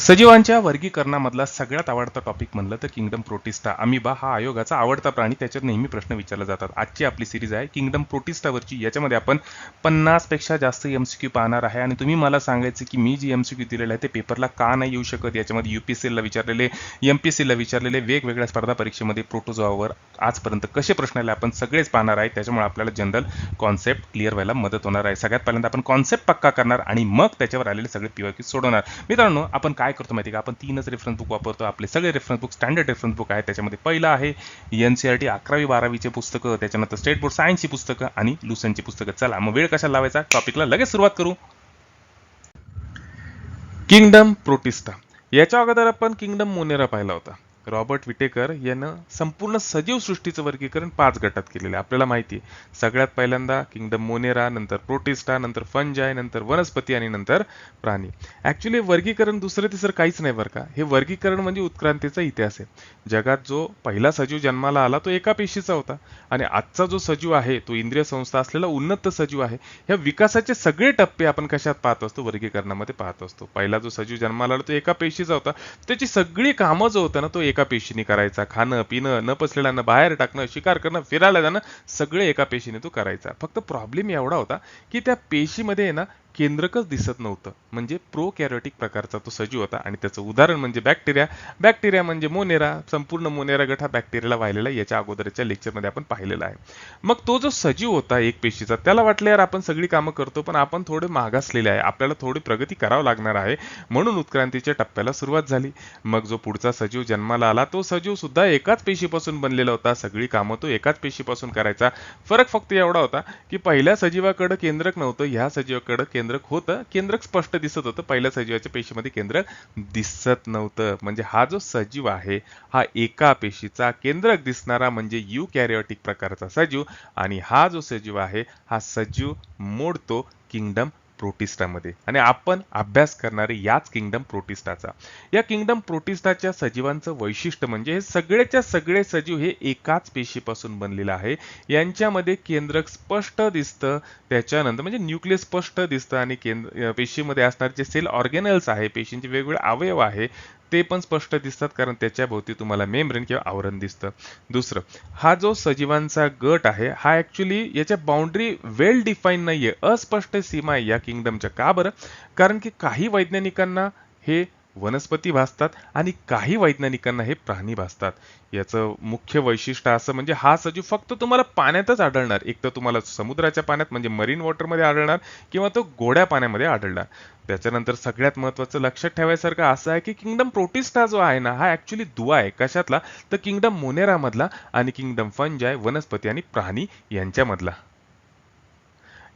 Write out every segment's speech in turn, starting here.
सजीवांच्या वर्गीकरणामधला सगळ्यात आवडता टॉपिक म्हणलं तर किंगडम प्रोटिस्टा. अमिबा हा आयोगाचा आवडता प्राणी. त्याच्यात नेहमी प्रश्न विचारले जातात. आजची आपली सिरीज आहे किंगडम प्रोटिस्टावरची. याच्यामध्ये आपण 50 पेक्षा जास्त एमसीक्यू पाहणार आहे आणि तुम्ही मला सांगायचं की मी जी एमसीक्यू दिलेला आहे ते पेपरला का नाही येऊ शकत. याच्यामध्ये यूपीएससीला विचारलेले, एमपीएससीला विचारलेले, वेगवेगळ्या स्पर्धा परीक्षेमध्ये प्रोटोझोआवर आजपर्यंत कसे प्रश्न आले आपण सगळेच पाहणार आहे. त्याच्यामुळे आपल्याला जनरल कॉन्सेप्ट क्लिअर व्हायला मदत होणार आहे. सगळ्यात पहिल्यांदा आपण कॉन्सेप्ट पक्का करणार आणि मग त्याच्यावर आलेले सगळे पीवायक्यू सोडवणार. मित्रांनो, आपण काय करतो माहिती का, आपण 3च रेफरन्स बुक वापरतो. आपले सगळे reference book standard reference book आहे. त्याच्यामध्ये पहिलं आहे एनसीईआरटी 11वी-12वीचे पुस्तकं, त्याच्यानंतर स्टेट बोर्ड सायन्सची पुस्तकं आणि लुसेंटची पुस्तकं. चला मग वेळ कशाला लावायचा, टॉपिकला लगेच सुरुवात करू. Kingdom protista. याच्या अगोदर आपण किंगडम मोनेरा पाहिला होता. रॉबर्ट विटेकर यानं संपूर्ण सजीव सृष्टीचं वर्गीकरण 5 गटात केलेलं आहे. आपल्याला माहिती आहे सगळ्यात पहिल्यांदा किंगडम मोनेरा, नंतर प्रोटिस्टा, नंतर फंजाय, नंतर वनस्पती आणि नंतर प्राणी. ऍक्च्युली वर्गीकरण दुसरं तिसरं काहीच नाही बरं का. हे वर्गीकरण म्हणजे उत्क्रांतीचा इतिहास आहे. जगात जो पहिला सजीव जन्माला आला तो एका पेशीचा होता आणि आजचा जो सजीव आहे तो इंद्रिय संस्था असलेला उन्नत सजीव आहे. ह्या विकासाचे सगळे टप्पे आपण कशात पाहत असतो, वर्गीकरणामध्ये पाहत असतो. पहिला जो सजीव जन्माला आला तो एका पेशीचा होता. त्याची सगळी कामं जो होतं ना तो एका पेशीने करायचा. खाणं पिणं, न पचलेल्यानं बाहेर टाकणं, शिकार करणं, फिरायला जाणं, सगळे एका पेशीने तो करायचा. फक्त प्रॉब्लेम एवढा होता की त्या पेशीमध्ये आहे ना केंद्रकच दिसत नव्हतं. म्हणजे प्रोकॅरियोटिक प्रकारचा तो सजीव होता आणि त्याचं उदाहरण म्हणजे बॅक्टेरिया. बॅक्टेरिया म्हणजे मोनेरा. संपूर्ण मोनेरा गट हा बॅक्टेरियाला वाहिलेला आहे. याच्या अगोदरच्या लेक्चरमध्ये आपण पाहिलेला आहे. मग तो जो सजीव होता एक पेशीचा, त्याला वाटलं यार आपण सगळी कामं करतो पण आपण थोडे मागासलेले आहे, आपल्याला थोडी प्रगती करावं लागणार आहे. म्हणून उत्क्रांतीच्या टप्प्याला सुरुवात झाली. मग जो पुढचा सजीव जन्माला आला तो सजीव सुद्धा एकाच पेशीपासून बनलेला होता. सगळी कामं तो एकाच पेशीपासून करायचा. फरक फक्त एवढा होता की पहिल्या सजीवाकडे केंद्रक नव्हतं, ह्या सजीवाकडे केंद्रक होतं. केंद्रक स्पष्ट दिसत होतं, पहिल्या सजीवाच्या पेशीमध्ये केंद्रक दिसत नव्हतं. म्हणजे हा जो सजीव आहे हा एका पेशीचा केंद्रक दिसणारा म्हणजे युकॅरियोटिक प्रकारचा सजीव आणि हा जो सजीव आहे हा सजीव मोडतो किंगडम प्रोटिस्टामध्ये आणि आपण अभ्यास करणारे याच किंगडम प्रोटिस्टाचा. या किंगडम प्रोटिस्टाच्या सजीवांचं वैशिष्ट्य म्हणजे हे सगळेच्या सगळे सजीव हे एकाच पेशीपासून बनलेलं आहे. यांच्यामध्ये केंद्रक स्पष्ट दिसतं, त्याच्यानंतर म्हणजे न्यूक्लियस स्पष्ट दिसतं आणि पेशीमध्ये असणारे जे सेल ऑर्गेनल्स आहे, पेशींचे वेगवेगळे अवयव आहे ते पण स्पष्ट दिसतात कारण त्याच्या भोवती तुम्हाला मेम्ब्रेन किंवा आवरण दिसतं. दुसरं, हा जो सजीवांचा गट आहे हा ऍक्च्युली याच्या बाउंड्री वेल डिफाईन नाहीये, अस्पष्ट सीमा आहे या किंगडमच्या. का बरं? कारण की काही वैज्ञानिकांना हे वनस्पती भासतात आणि काही वैज्ञानिकांना हे प्राणी भासतात. याचं मुख्य वैशिष्ट्य असं म्हणजे हा सजीव फक्त तुम्हाला पाण्यातच आढळणार. एक तर तुम्हाला समुद्राच्या पाण्यात म्हणजे मरीन वॉटरमध्ये आढळणार किंवा तो गोड्या पाण्यामध्ये आढळणार. त्याच्यानंतर सगळ्यात महत्त्वाचं लक्षात ठेवायसारखं असं आहे की किंगडम प्रोटिस्टा जो आहे ना हा ऍक्च्युली दुवा आहे. कशातला? तर किंगडम मोनेरा मधला आणि किंगडम फंजाय वनस्पती आणि प्राणी यांच्यामधला.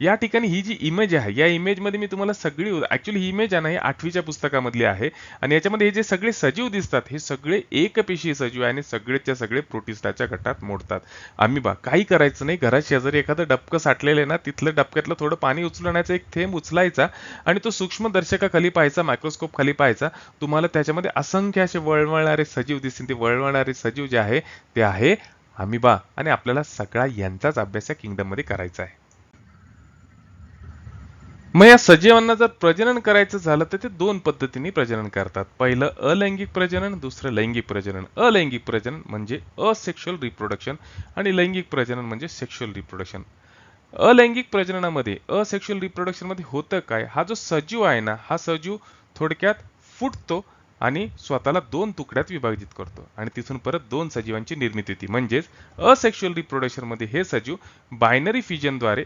या ठिकाणी ही जी इमेज आहे या इमेजमध्ये मी तुम्हाला सगळी ऍक्च्युली ही इमेज आहे ना ही 8वीच्या पुस्तकामधली आहे आणि याच्यामध्ये हे जे सगळे सजीव दिसतात हे सगळे एकपेशीय सजीव आहे आणि सगळेच्या सगळे प्रोटिस्टाच्या गटात मोडतात. अमिबा काही करायचं नाही, घरात शेजारी एखादं डबकं साठलेलं आहे ना तिथलं डबक्यातलं थोडं पाणी उचलून आणायचं, एक थेंब उचलायचा आणि तो सूक्ष्मदर्शकाखाली पाहायचा, मायक्रोस्कोप खाली पाहायचा. तुम्हाला त्याच्यामध्ये असंख्य असे वळवळणारे सजीव दिसतील. ते वळवळणारे सजीव जे आहे ते आहे अमिबा आणि आपल्याला सगळा यांचाच अभ्यास या किंगडम मध्ये करायचा आहे. मग या सजीवांना जर प्रजनन करायचं झालं तर ते 2 पद्धतीने प्रजनन करतात. पहिलं अलैंगिक प्रजनन, दुसरं लैंगिक प्रजनन. अलैंगिक प्रजनन म्हणजे असेक्शुअल रिप्रोडक्शन आणि लैंगिक प्रजनन म्हणजे सेक्शुअल रिप्रोडक्शन. अलैंगिक प्रजननामध्ये असेक्शुअल रिप्रोडक्शन मध्ये होतं काय, हा जो सजीव आहे ना हा सजीव थोडक्यात फुटतो आणि स्वतःला 2 तुकड्यात विभाजित करतो आणि तिथून परत 2 सजीवांची निर्मिती होती. म्हणजेच असेक्शुअल रिप्रोडक्शन मध्ये हे सजीव बायनरी फिजनद्वारे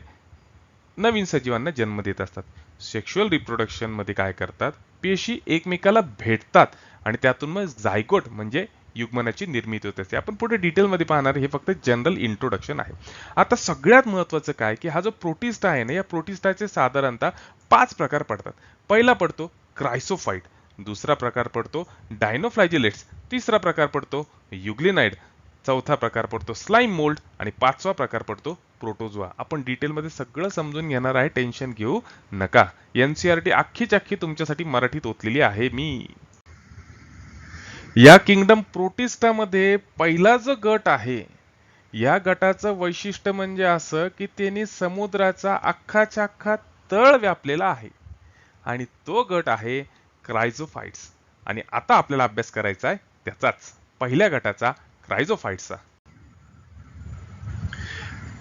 नवीन सजीवांना जन्म देत असतात. सेक्शुअल रिप्रोडक्शन मध्ये काय करतात, पेशी एकमेकाला भेटतात आणि त्यातून मग झायगोट म्हणजे युग्मनाची निर्मिती होत असते. आपण पुढे डिटेलमध्ये पाहणार, हे फक्त जनरल इंट्रोडक्शन आहे. आता सगळ्यात महत्त्वाचं काय की हा जो प्रोटिस्टा आहे ना या प्रोटिस्टाचे साधारणतः 5 प्रकार पडतात. पहिला पडतो क्रायसोफाइट, दुसरा प्रकार पडतो डायनोफ्लॅजिलेट्स, तिसरा प्रकार पडतो युग्लिनाइड, चौथा प्रकार पडतो स्लाइम मोल्ड आणि 5वा प्रकार पडतो प्रोटोझोआ. आपण डिटेलमध्ये सगळं समजून घेणार आहे, टेन्शन घेऊ नका. एनसीईआरटी अख्खीच अख्खी तुमच्यासाठी मराठीत ओतलेली आहे मी. या किंगडम प्रोटिस्टामध्ये पहिला जो गट आहे या गटाचं वैशिष्ट्य म्हणजे असं की त्यांनी समुद्राचा अख्खाच्या अख्खा तळ व्यापलेला आहे आणि तो गट आहे क्रायझोफाइट्स. आणि आता आपल्याला अभ्यास करायचा आहे त्याचाच, पहिल्या गटाचा, क्रायझोफाइट्सचा.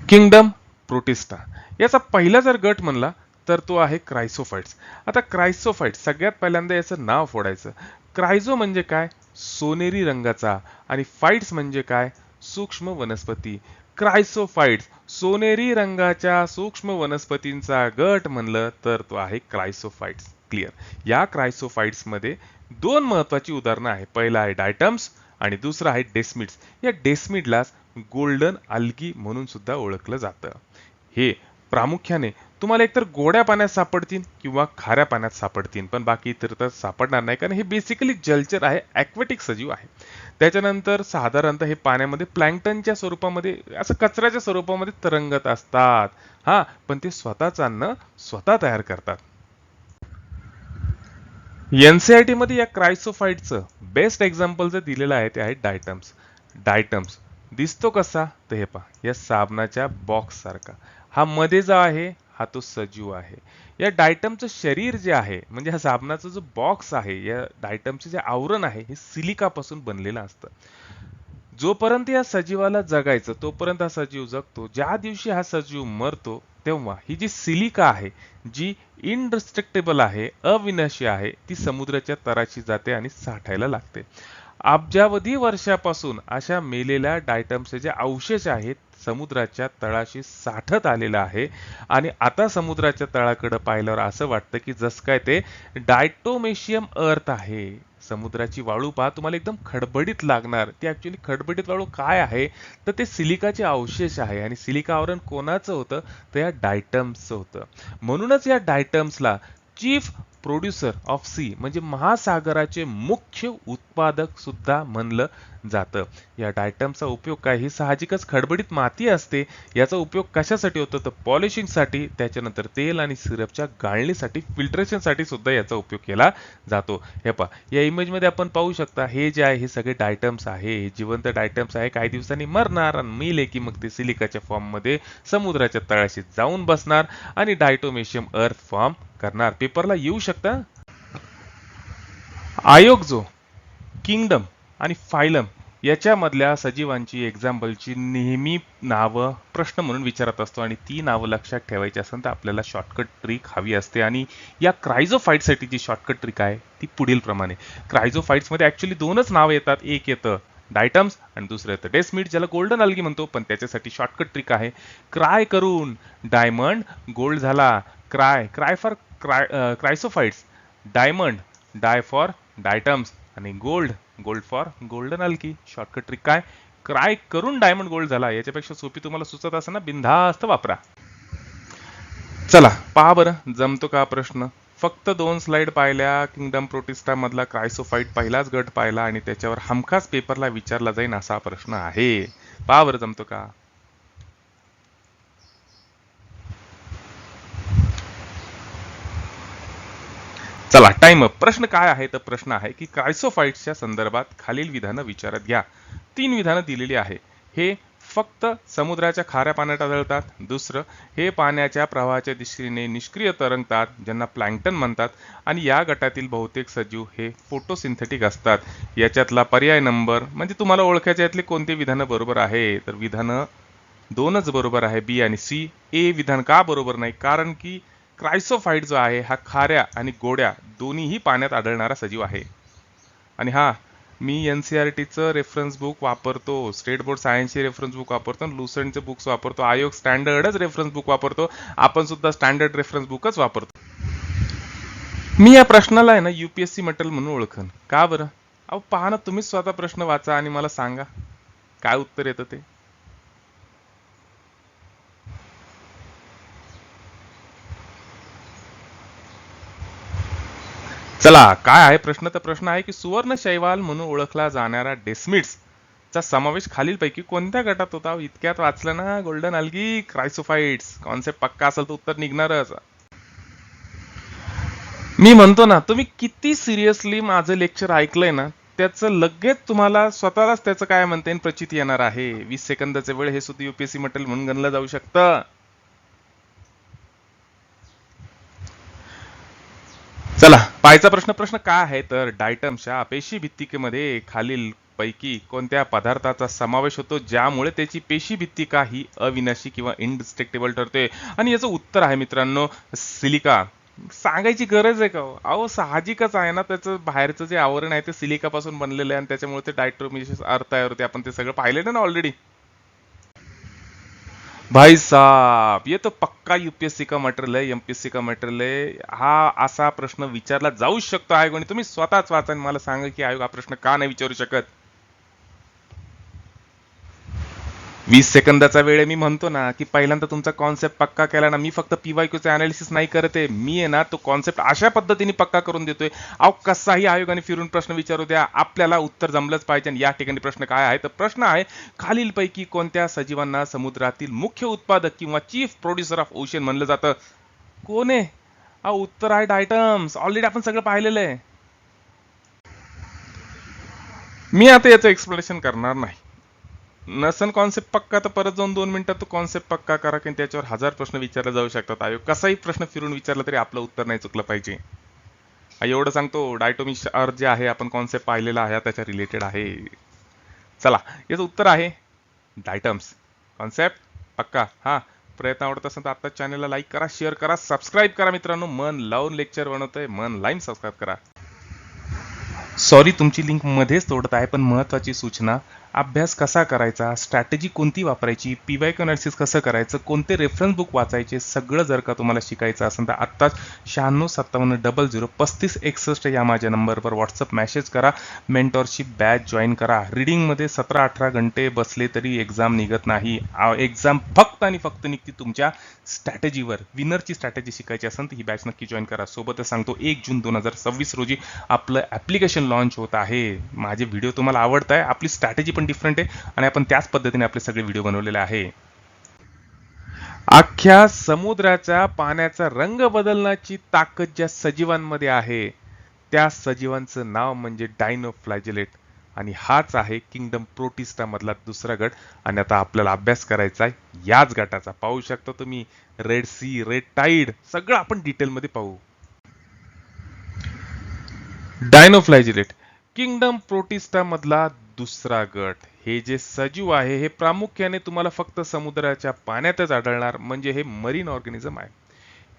किंगडम प्रोटिस्टा याचा पहिला जर गट म्हणला तर तो आहे क्रायसोफाइट्स. आता क्रायसोफाइट्स सगळ्यात पहिल्यांदा याचं नाव फोडायचं. क्रायझो म्हणजे काय? सोनेरी रंगाचा. आणि फाइट्स म्हणजे काय? सूक्ष्म वनस्पती. क्रायसोफाइट्स सोनेरी रंगाच्या सूक्ष्म वनस्पतींचा गट म्हणलं तर तो आहे क्रायसोफाइट्स. क्लिअर. या क्रायसोफाइट्स मध्ये दोन महत्वाची उदाहरणं आहेत. पहिला आहे डायटम्स आणि दुसरा आहे डेस्मिड्स. या डेस्मिडला गोल्डन अल्गी म्हणून सुद्धा ओळखलं जातं. हे प्रामुख्याने तुम्हाला एकतर गोड्या पाण्यात सापडतील किंवा खाऱ्या पाण्यात सापडतील, पण बाकी इतर तर सापडणार नाही, कारण हे बेसिकली जलचर आहे, ॲक्वेटिक सजीव आहे. त्याच्यानंतर साधारणतः हे पाण्यामध्ये प्लॅन्क्टनच्या स्वरूपामध्ये, असं कचऱ्याच्या स्वरूपामध्ये तरंगत असतात. हा, पण ते स्वतःच अन्न स्वतः तयार करतात. एनसीईआरटी मध्ये या क्रायसोफाइटचं बेस्ट एक्झाम्पल जर दिलेलं आहे ते आहे डायटम्स. डायटम्स दिसतो कसा? तर हे पहा, या साबणाच्या बॉक्स सारखा. हा मध्ये जो आहे हा तो सजीव आहे. या डायटमचं शरीर जे आहे, म्हणजे हा साबणाचा जो बॉक्स आहे, या डायटमचे जे आवरण आहे हे सिलिकापासून बनलेलं असतं. जोपर्यंत या सजीवाला जगायचं तोपर्यंत हा सजीव जगतो. ज्या दिवशी हा सजीव मरतो तेव्हा ही जी सिलिका आहे, जी इनडिस्ट्रक्टेबल आहे, अविनाशी आहे, ती समुद्राच्या तळाशी जाते आणि साठायला लागते. अब्जावधी वर्षापासून अशा मेलेल्या डायटम्सचे जे अवशेष आहेत समुद्राच्या तळाशी साठत आलेला आहे. आणि आता समुद्राच्या तळाकडे पाहिल्यावर असं वाटतं की जसं काय ते डायटोमेशियम अर्थ आहे. समुद्राची वाळू पहा, तुम्हाला एकदम खडबडीत लागणार. ती ऍक्च्युली खडबडीत वाळू काय आहे तर ते सिलिकाचे अवशेष आहे. आणि सिलिका आवरण कोणाचं होतं तर या डायटम्सचं होतं. म्हणूनच या डायटम्सला चीफ प्रोड्युसर ऑफ सी म्हणजे महासागराचे मुख्य उत्पादक सुद्धा म्हणलं जातं. या डायटमचा उपयोग काय? ही साहजिकच खडबडीत माती असते. याचा उपयोग कशासाठी होतो तर पॉलिशिंगसाठी, त्याच्यानंतर तेल आणि सिरपच्या गाळणीसाठी, फिल्ट्रेशनसाठी सुद्धा याचा उपयोग केला जातो. हे पहा, या इमेज मध्ये आपण पाहू शकता, हे जे आहे हे सगळे डायटम्स आहे, हे जिवंत डायटम्स आहे. काही दिवसांनी मरणार आणि मेले की मग ते सिलिकाच्या फॉर्म मध्ये समुद्राच्या तळाशी जाऊन बसणार आणि डायटोमेशियम अर्थ फॉर्म करणार. पेपरला येऊ शकता. आयोग जो किंगडम आणि फायलम याच्यामधल्या सजीवांची एक्झाम्पलची नेहमी नावं प्रश्न म्हणून विचारत असतो, आणि ती नावं लक्षात ठेवायची असेल तर आपल्याला शॉर्टकट ट्रिक हवी असते. आणि या क्रायझोफाइट्ससाठी जी शॉर्टकट ट्रिक आहे ती पुढील प्रमाणे. क्रायझोफाइट्समध्ये ऍक्च्युली दोनच नाव येतात, एक येतं डायटम्स आणि दुसरं येतं डेस्मिड, ज्याला गोल्डन अल्गी म्हणतो. पण त्याच्यासाठी शॉर्टकट ट्रिक आहे. क्राय करून डायमंड गोल्ड झाला. Cry cry for chrysophytes, diamond dia for diatoms, आणि gold gold for golden algae. Shortcut trick काय? क्राय करून डायमंड गोल्ड झाला. याच्यापेक्षा सोपी तुम्हाला सुचत असेल ना, बिनधास्त वापरा. चला पहा बरं जमतो का प्रश्न. फक्त 2 स्लाइड पाहिल्या, किंगडम प्रोटिस्टा मधला क्रायसोफाइट पहिलाच गट पाहिला आणि त्याच्यावर हमखास पेपरला विचारला जाईल असा प्रश्न आहे. पहा बरं जमतो का. चला टाइम अप. प्रश्न काय आहे तर प्रश्न आहे की क्रायसोफाइट्सच्या संदर्भात खालील विधानं विचारात घ्या. 3 विधानं दिलेली आहे. हे फक्त समुद्राच्या खाऱ्या पाण्यात आढळतात. दुसरं, हे पाण्याच्या प्रवाहाच्या दिशेने निष्क्रिय तरंगतात, ज्यांना प्लॅन्क्टन म्हणतात. आणि या गटातील बहुतेक सजीव हे फोटोसिंथेटिक असतात. याच्यातला पर्याय नंबर म्हणजे तुम्हाला ओळखायचे यातले कोणते विधानं बरोबर आहे तर विधानं 2च बरोबर आहे, बी आणि सी. ए विधान का बरोबर नाही? कारण की क्रायसोफाइट जो आहे हा खाऱ्या आणि गोड्या दोन्हीही पाण्यात आढळणारा सजीव आहे. आणि हा, मी एनसीईआरटीचं रेफरन्स बुक वापरतो, स्टेट बोर्ड सायन्सचे रेफरन्स बुक वापरतो, लुसेंटचे बुक्स वापरतो, आयोग स्टँडर्डच रेफरन्स बुक वापरतो. आपण सुद्धा स्टँडर्ड रेफरन्स बुकच वापरतो. मी या प्रश्नाला आहे ना यूपीएससी मटेरियल म्हणून ओळखन. का बरं? अहो पहा ना, तुम्हीच स्वतः प्रश्न वाचा आणि मला सांगा काय उत्तर येतं ते. चला काय आहे प्रश्न तर प्रश्न आहे की सुवर्ण शैवाल म्हणून ओळखला जाणारा डेस्मिड्स चा समावेश खालीलपैकी कोणत्या गटात होता? इतक्यात वाचलं ना, गोल्डन अल्गी, क्रायसोफाइट्स. कॉन्सेप्ट पक्का असेल तर उत्तर निघणारच. मी म्हणतो ना, तुम्ही किती सिरियसली माझं लेक्चर ऐकलंय ना, त्याचं लगेच तुम्हाला स्वतःलाच त्याचं काय म्हणता येईल प्रचिती येणार आहे. 20 सेकंदाचे वेळ हे सुद्धा यूपीएससी मटेरियल म्हणून गणलं जाऊ शकतं. चला पायचा प्रश्न काय आहे तर डायटमच्या पेशी भित्तिकेमध्ये खालील पैकी कोणत्या पदार्थाचा समावेश होतो ज्यामुळे त्याची पेशी भित्तिका ही अविनाशी किंवा इनडिस्ट्रक्टेबल ठरते. आणि याचं उत्तर आहे मित्रांनो सिलिका. सांगायची गरज आहे का हो? अहो साहजिकच आहे ना, त्याचं बाहेरचं जे आवरण आहे ते सिलिकापासून बनलेलं आहे आणि त्याच्यामुळे ते डायटोमिसिस अर्थ तयार होते. आपण ते सगळं पाहिलेलं ना ऑलरेडी. भाई साहब ये तो पक्का यूपीएससी का मटेरियल आहे, एमपीएससी का मटेरियल आहे. हा असा प्रश्न विचारला जाऊच शकतो आयोगाने. तुम्ही स्वतःच वाचा आणि मला सांगा की आयोग हा प्रश्न का नाही विचारू शकत. 20 सेकंदाचा वेळ आहे. मी म्हणतो ना की पहिल्यांदा तुमचा कॉन्सेप्ट पक्का केला ना, मी फक्त पीवायक्यूचं अनालिसिस नाही करत आहे, मी आहे ना तो कॉन्सेप्ट अशा पद्धतीने पक्का करून देतोय. अहो कसाही आयोगाने फिरून प्रश्न विचारू द्या, आपल्याला उत्तर जमलंच पाहिजे. आणि या ठिकाणी प्रश्न काय आहे तर प्रश्न आहे खालीलपैकी कोणत्या सजीवांना समुद्रातील मुख्य उत्पादक किंवा चीफ प्रोड्युसर ऑफ ओशन म्हणलं जातं. कोण आहे? उत्तर आहे डायटम्स. ऑलरेडी आपण सगळं पाहिलेलं आहे. मी आता याचं एक्सप्लेनेशन करणार नाही. नसन कॉन्सेप्ट पक्का तर परत जाऊन 2 मिनिटात तो कॉन्सेप्ट पक्का करा की त्याच्यावर 1000 प्रश्न विचारले जाऊ शकतात. आयोग कसाही प्रश्न फिरून विचारला तरी आपलं उत्तर नाही चुकलं पाहिजे. एवढं सांगतो. डायटोमिक्स अर्थ जे आहे आपण कॉन्सेप्ट पाहिलेला आहे त्याच्या रिलेटेड आहे. चला याचं उत्तर आहे डायटम्स. कॉन्सेप्ट पक्का. हा प्रयत्न आवडत असेल तर आता चॅनलला लाईक करा, शेअर करा, सबस्क्राईब करा मित्रांनो. मन लावून लेक्चर बनवतोय, मन लाईन सबस्क्राईब करा. सॉरी तुमची लिंक मध्येच तोडत आहे, पण महत्त्वाची सूचना. अभ्यास कसा करायचा, स्ट्रॅटेजी कोणती वापरायची, पीवायक्यू अनालिसिस कसं करायचं, कोणते रेफरन्स बुक वाचायचे, सगळं जर का तुम्हाला शिकायचं असेल तर आत्ताच 9657003561 या माझ्या नंबरवर व्हॉट्सअप मेसेज करा. मेंटॉरशिप बॅच जॉईन करा. रीडिंगमध्ये 17-18 घंटे बसले तरी एक्झाम निघत नाही. एक्झाम फक्त आणि फक्त निघते तुमच्या स्ट्रॅटेजीवर. विनरची स्ट्रॅटेजी शिकायची असेल तर ही बॅच नक्की जॉईन करा. सोबतच सांगतो 1 जून 2026 रोजी आपलं ॲप्लिकेशन लॉन्च होत आहे. माझे व्हिडिओ तुम्हाला आवडत आहे, आपली स्ट्रॅटेजी पण डिफरंट आहे आणि आपण त्याच पद्धतीने आपले सगळे व्हिडिओ बनवलेले आहे. अख्ख्या समुद्राच्या पाण्याचा रंग बदलण्याची ताकद ज्या सजीवांमध्ये आहे त्या सजीवांचं नाव म्हणजे डायनोफ्लॅजेलेट. आणि हाच आहे किंगडम प्रोटिस्टा मधला दुसरा गट. आणि आता आपल्याला अभ्यास करायचा आहे याच गटाचा. पाहू शकता तुम्ही रेड सी, रेड टाईड सगळं आपण डिटेलमध्ये पाहू. डायनोफ्लॅजिलेट किंगडम प्रोटिस्टा मधला दुसरा गट. हे जे सजीव आहे हे प्रामुख्याने तुम्हाला फक्त समुद्राच्या पाण्यातच आढळणार, म्हणजे हे मरीन ऑर्गॅनिझम आहे.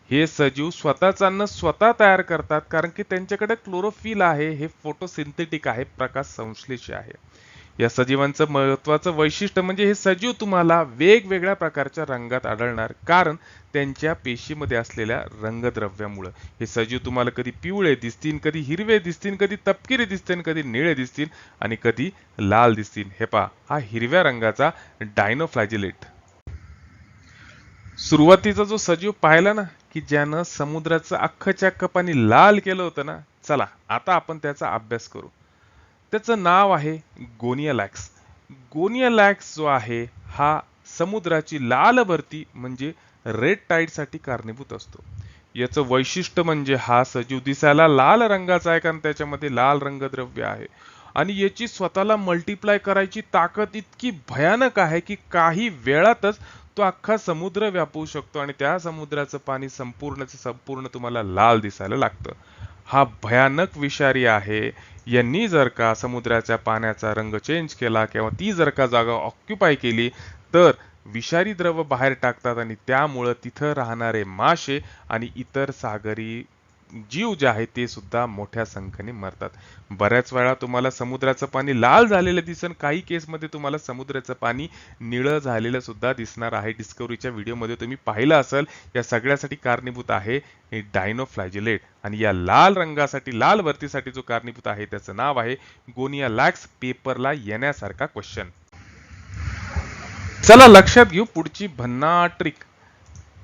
हे सजीव स्वतःच अन्न स्वतः तयार करतात कारण की त्यांच्याकडे क्लोरोफिल आहे. हे फोटोसिंथेटिक आहे, प्रकाश संश्लेषी आहे. या सजीवांचं महत्वाचं वैशिष्ट्य म्हणजे हे सजीव तुम्हाला वेगवेगळ्या प्रकारच्या रंगात आढळणार कारण त्यांच्या पेशीमध्ये असलेल्या रंगद्रव्यामुळे. हे सजीव तुम्हाला कधी पिवळे दिसतील, कधी हिरवे दिसतील, कधी तपकिरी दिसतील, कधी निळे दिसतील आणि कधी लाल दिसतील. हे पहा, हा हिरव्या रंगाचा डायनोफ्लॅजिलेट. सुरुवातीचा जो सजीव पाहिला ना की ज्यानं समुद्राचं अख्खच्या अख्खं पाणी लाल केलं होतं ना, चला आता आपण त्याचा अभ्यास करू. त्याचं नाव आहे गोनियालॅक्स. गोनियालॅक्स जो आहे हा समुद्राची लाल भरती म्हणजे रेड टाईड साठी कारणीभूत असतो. याचं वैशिष्ट्य म्हणजे हा सजीव दिसायला लाल रंगाचा आहे कारण त्याच्यामध्ये लाल रंगद्रव्य आहे. आणि याची स्वतःला मल्टिप्लाय करायची ताकद इतकी भयानक आहे की काही वेळातच तो अख्खा समुद्र व्यापू शकतो आणि त्या समुद्राचं पाणी संपूर्ण तुम्हाला लाल दिसायला लागतं. हा भयानक विषारी आहे. यांनी जर का समुद्राच्या पाण्याचा रंग चेंज केला किंवा ती जर का जागा ऑक्युपाय केली तर विषारी द्रव बाहेर टाकतात आणि त्यामुळं तिथं राहणारे मासे आणि इतर सागरी जीव जे आहे ते सुद्धा मोठ्या संख्येने मरतात. बऱ्याच वेळा तुम्हाला समुद्राचं पाणी लाल झालेलं दिसन, काही केसमध्ये तुम्हाला समुद्राचं पाणी निळं झालेलं सुद्धा दिसणार आहे. डिस्कवरीच्या व्हिडिओमध्ये तुम्ही पाहिलं असेल. या सगळ्यासाठी कारणीभूत आहे हे डायनोफ्लॅजिलेट. आणि या लाल रंगासाठी, लाल भरतीसाठी जो कारणीभूत आहे त्याचं नाव आहे गोनियालॅक्स. पेपरला येण्यासारखा क्वेश्चन. चला लक्षात घेऊ पुढची भन्नाट ट्रिक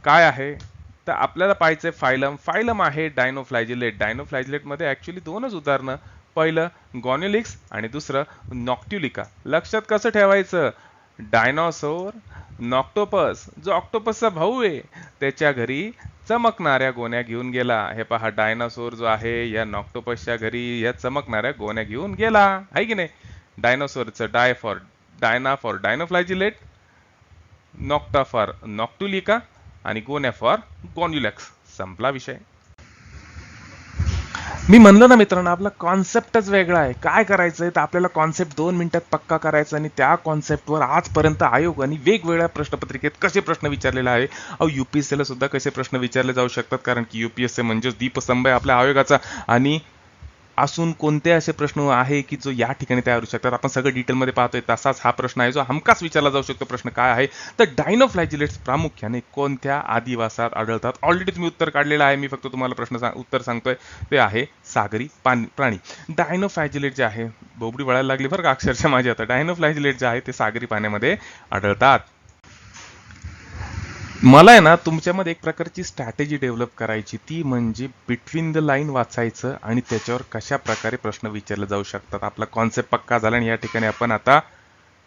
काय आहे. तर आपल्याला पाहायचंय फायलम. फायलम आहे डायनोफ्लॅजिलेट. डायनोफ्लॅजिलेट मध्ये ऍक्च्युली दोनच उदाहरणं. पहिलं गॉन्युलिक्स आणि दुसरं नॉक्ट्युलिका. लक्षात कसं ठेवायचं, डायनोसोर नॉक्टोपस जो ऑक्टोपसचा भाऊ आहे त्याच्या घरी चमकणाऱ्या गोण्या घेऊन गेला. हे पहा डायनासोर जो आहे या नॉक्टोपसच्या घरी या चमकणाऱ्या गोण्या घेऊन गेला आहे की नाही. डायनोसोरचं डायना फॉर डायनोफ्लॅजिलेट, नॉक्टा फॉर नॉक्टुलिका आणि गोन्या फॉर गॉन्युलॅक्स. संपला विषय. मी म्हणलं ना मित्रांनो, आपला कॉन्सेप्टच वेगळा आहे. काय करायचंय तर आपल्याला कॉन्सेप्ट 2 मिनिटात पक्का करायचा आणि त्या कॉन्सेप्टवर आजपर्यंत आयोगाने वेगवेगळ्या प्रश्नपत्रिकेत कसे प्रश्न विचारलेले आहे. अहो युपीएससीला सुद्धा कसे प्रश्न विचारले जाऊ शकतात, कारण की युपीएससी म्हणजेच दीपस्तंभ आहे आपल्या आयोगाचा. आणि असून कोणते असे प्रश्न आहे की जो या ठिकाणी तयार होऊ शकतात, आपण सगळं डिटेलमध्ये पाहतोय. तसाच हा प्रश्न आहे जो हमखास विचारला जाऊ शकतो. प्रश्न काय आहे तर डायनोफ्लॅजिलेट्स प्रामुख्याने कोणत्या आदिवासात आढळतात. ऑलरेडी तुम्ही उत्तर काढलेलं आहे, मी फक्त तुम्हाला उत्तर सांगतोय. ते आहे सागरी प्राणी. डायनोफ्लॅजिलेट जे आहे, बोबडी वळायला लागली बरं का अक्षरशः माझी आता. डायनोफ्लॅजिलेट जे आहे ते सागरी पाण्यामध्ये आढळतात. मला आहे ना तुमच्यामध्ये एक प्रकारची स्ट्रॅटेजी डेव्हलप करायची, ती म्हणजे बिटवीन द लाईन वाचायचं आणि त्याच्यावर कशा प्रकारे प्रश्न विचारले जाऊ शकतात. आपला कॉन्सेप्ट पक्का झाला आणि या ठिकाणी आपण आता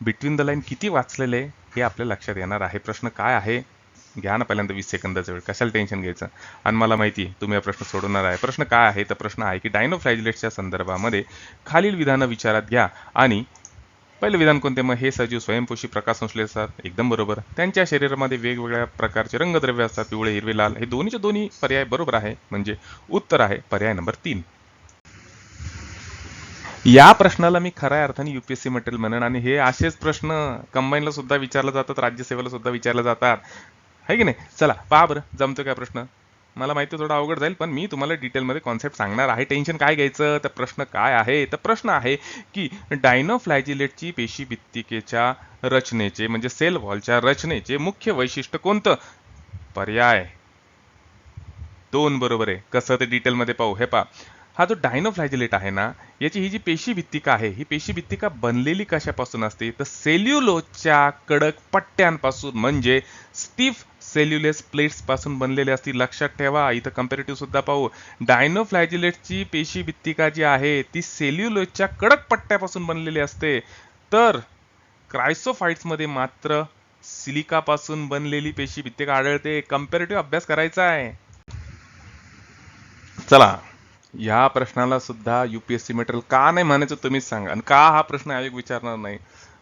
बिटवीन द लाईन किती वाचलेलं आहे हे आपल्या लक्षात येणार आहे. प्रश्न काय आहे घ्या ना पहिल्यांदा 20 सेकंदाचा वेळ, कशाला टेन्शन घ्यायचं. आणि मला माहिती आहे तुम्ही हा प्रश्न सोडवणार आहे. प्रश्न काय आहे तर प्रश्न आहे की डायनोफ्लॅजिलेट्सच्या संदर्भामध्ये खालील विधानं विचारात घ्या. आणि पहिलं विधान कोणते मग, हे सजीव स्वयंपोषी प्रकाश संश्लेषक असतात. एकदम बरोबर. त्यांच्या शरीरामध्ये वेगवेगळ्या प्रकारचे रंगद्रव्य असतात, पिवळे हिरवे लाल. हे दोन्हीचे दोन्ही पर्याय बरोबर आहे, म्हणजे उत्तर आहे पर्याय नंबर 3. या प्रश्नाला मी खऱ्या अर्थाने युपीएससी मटेरियल म्हणेन. आणि हे असेच प्रश्न कंबाईनला सुद्धा विचारले जातात, राज्यसेवेला सुद्धा विचारले जातात, आहे की नाही. चला पहा बरं जमतो काय प्रश्न. मला माहिती आहे थोडा अवघड जाईल, पण मी तुम्हाला डिटेलमध्ये कॉन्सेप्ट सांगणार आहे. टेन्शन काय घ्यायचं. तर प्रश्न काय आहे तर प्रश्न आहे की डायनोफ्लॅजिलेटची पेशीभित्तिकेच्या रचनेचे म्हणजे सेल वॉलच्या रचनेचे मुख्य वैशिष्ट्य कोणतं. पर्याय 2 बरोबर आहे. कसं ते डिटेलमध्ये पाहू. हे पहा, हा जो डायनोफ्लॅजिलेट आहे ना, याची ही जी पेशीभित्तिका आहे, ही पेशीभित्तिका बनलेली कशापासून असते तर सेल्युलोजच्या कडक पट्ट्यांपासून, म्हणजे स्टिफ सेल्युलेस प्लेट्स पासून बनलेली असती. लक्षात ठेवा, इथं कंपॅरेटिव्ह सुद्धा पाहू. डायनोफ्लॅजिलेटची पेशीभित्तिका जी आहे ती सेल्युलोजच्या कडक पट्ट्यापासून बनलेली असते, तर क्रायसोफाइट्समध्ये मात्र सिलिकापासून बनलेली पेशीभित्तिका आढळते. कंपॅरेटिव्ह अभ्यास करायचा आहे. चला, या प्रश्नाला सुद्धा युपीएससी मटेरियल का नाही म्हणायचं तुम्हीच सांगा, आणि का हा प्रश्न आयोग विचारणार नाही.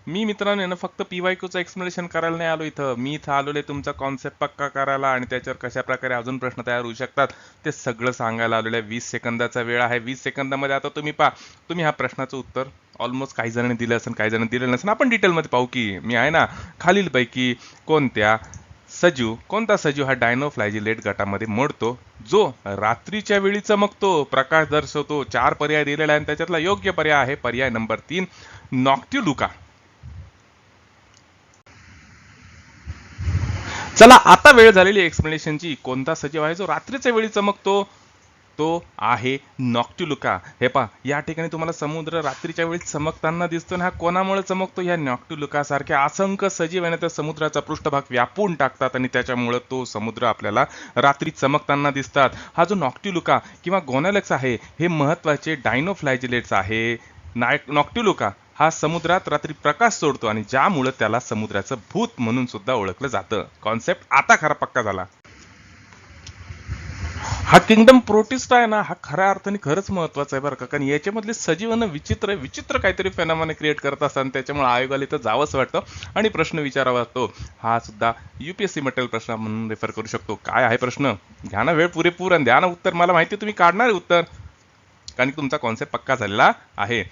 मी मित्रांनो आहे ना फक्त पीवायक्यूचं एक्सप्लेनेशन करायला नाही आलो इथं. मी इथं आलोय तुमचा कॉन्सेप्ट पक्का करायला आणि त्याच्यावर कशा प्रकारे अजून प्रश्न तयार होऊ शकतात ते सगळं सांगायला आलेलं आहे. 20 सेकंदाचा वेळ आहे. 20 सेकंदामध्ये आता तुम्ही पहा, तुम्ही ह्या प्रश्नाचं उत्तर ऑलमोस्ट काही जणांनी दिलं असेल, काही जणांनी दिलं नसेल. आपण डिटेलमध्ये पाहू की मी आहे ना खालीलपैकी कोणता सजीव हा डायनोफ्लॅजिलेट गटामध्ये मोडतो जो रात्रीच्या वेळी चमकतो, प्रकाश दर्शवतो. 4 पर्याय दिलेले आहे आणि त्याच्यातला योग्य पर्याय आहे पर्याय नंबर 3, नॉक्टिलुका. चला आता वेळ झालेली एक्सप्लेनेशनची. कोणता सजीव आहे जो रात्रीच्या वेळी चमकतो, तो आहे नॉक्टिलुका. हे पहा, या ठिकाणी तुम्हाला समुद्र रात्रीच्या वेळी चमकताना दिसतो ना, हा कोणामुळे चमकतो, या नॉक्टिलुका सारख्या असंख्य सजीव आहे ना त्या समुद्राचा पृष्ठभाग व्यापून टाकतात आणि त्याच्यामुळे तो समुद्र आपल्याला रात्री चमकताना दिसतात. हा जो नॉक्टिलुका किंवा गोनॅलेक्स आहे, हे महत्वाचे डायनोफ्लॅजिलेट्स आहे. नॉक्टिलुका हा समुद्रात रात्री प्रकाश सोडतो आणि ज्यामुळे त्याला समुद्राचं भूत म्हणून सुद्धा ओळखलं जातं. कॉन्सेप्ट आता खरा पक्का झाला. हा किंगडम प्रोटिस्टा आहे ना, हा खऱ्या अर्थाने खरंच महत्वाचा आहे बरं का, कारण याच्यामधले सजीवांना विचित्र विचित्र काहीतरी फेनॉमेना क्रिएट करत असतात आणि त्याच्यामुळे आयोगाला इथं जावंच वाटतं आणि प्रश्न विचारावा लागतो. हा सुद्धा युपीएससी मटेरियल प्रश्न म्हणून रेफर करू शकतो. काय आहे प्रश्न, घ्या ना वेळ पुरेपूर आणि द्या ना उत्तर. मला माहिती आहे तुम्ही काढणार आहे उत्तर, कारण की तुमचा कॉन्सेप्ट पक्का झालेला आहे.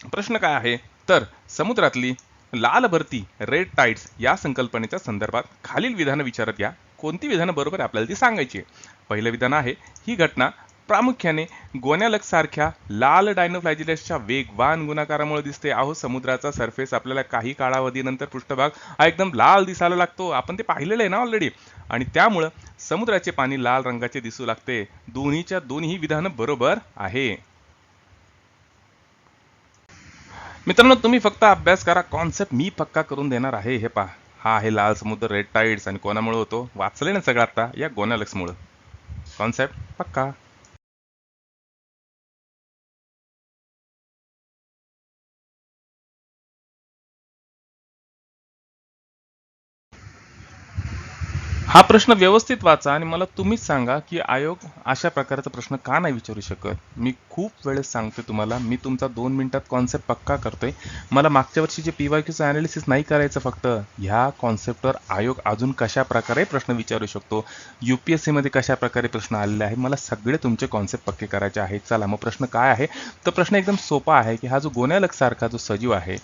प्रश्न काय आहे तर समुद्रातली लाल भरती रेड टाइड्स या संकल्पनेच्या संदर्भात खालील विधानं विचारत घ्या. कोणती विधानं बरोबर आहे आपल्याला ती सांगायची. पहिलं विधान आहे, ही घटना प्रामुख्याने गोनॅलक्स सारख्या लाल डायनोफ्लॅजिलेट्सच्या वेगवान गुणाकारामुळे दिसते. अहो समुद्राचा सरफेस आपल्याला काही कालावधीनंतर पृष्ठभाग हा एकदम लाल दिसायला लागतो. आपण ते पाहिलेलं आहे ना ऑलरेडी, आणि त्यामुळं समुद्राचे पाणी लाल रंगाचे दिसू लागते. दोन्हीच्या दोन्ही विधानं बरोबर आहे. मित्रांनो तुम्ही फक्त अभ्यास करा, कॉन्सेप्ट मी पक्का करून देणार आहे. हे पहा, हा आहे लाल समुद्र रेड टाइड्स, आणि कोणामुळे होतो वाचले ना सगळं आता, या गोनॅलक्समुळे. कॉन्सेप्ट पक्का. हा प्रश्न व्यवस्थित वाचा आणि मला तुम्हीच सांगा की आयोग अशा प्रकारचा प्रश्न का नाही विचारू शकत. मी खूप वेळेस सांगते तुम्हाला, मी तुमचा 2 मिनिटात कॉन्सेप्ट पक्का करतोय. मला मागच्या वर्षीचे PYQचं ॲनालिसिस नाही करायचं. फक्त ह्या कॉन्सेप्टवर आयोग अजून कशा प्रकारे प्रश्न विचारू शकतो, UPSC मध्ये कशा प्रकारे प्रश्न आलेले आहे, मला सगळे तुमचे कॉन्सेप्ट पक्के करायचे आहेत. चला मग प्रश्न काय आहे, तर प्रश्न एकदम सोपा आहे की हा जो गोन्यालक सारखा जो सजीव आहे,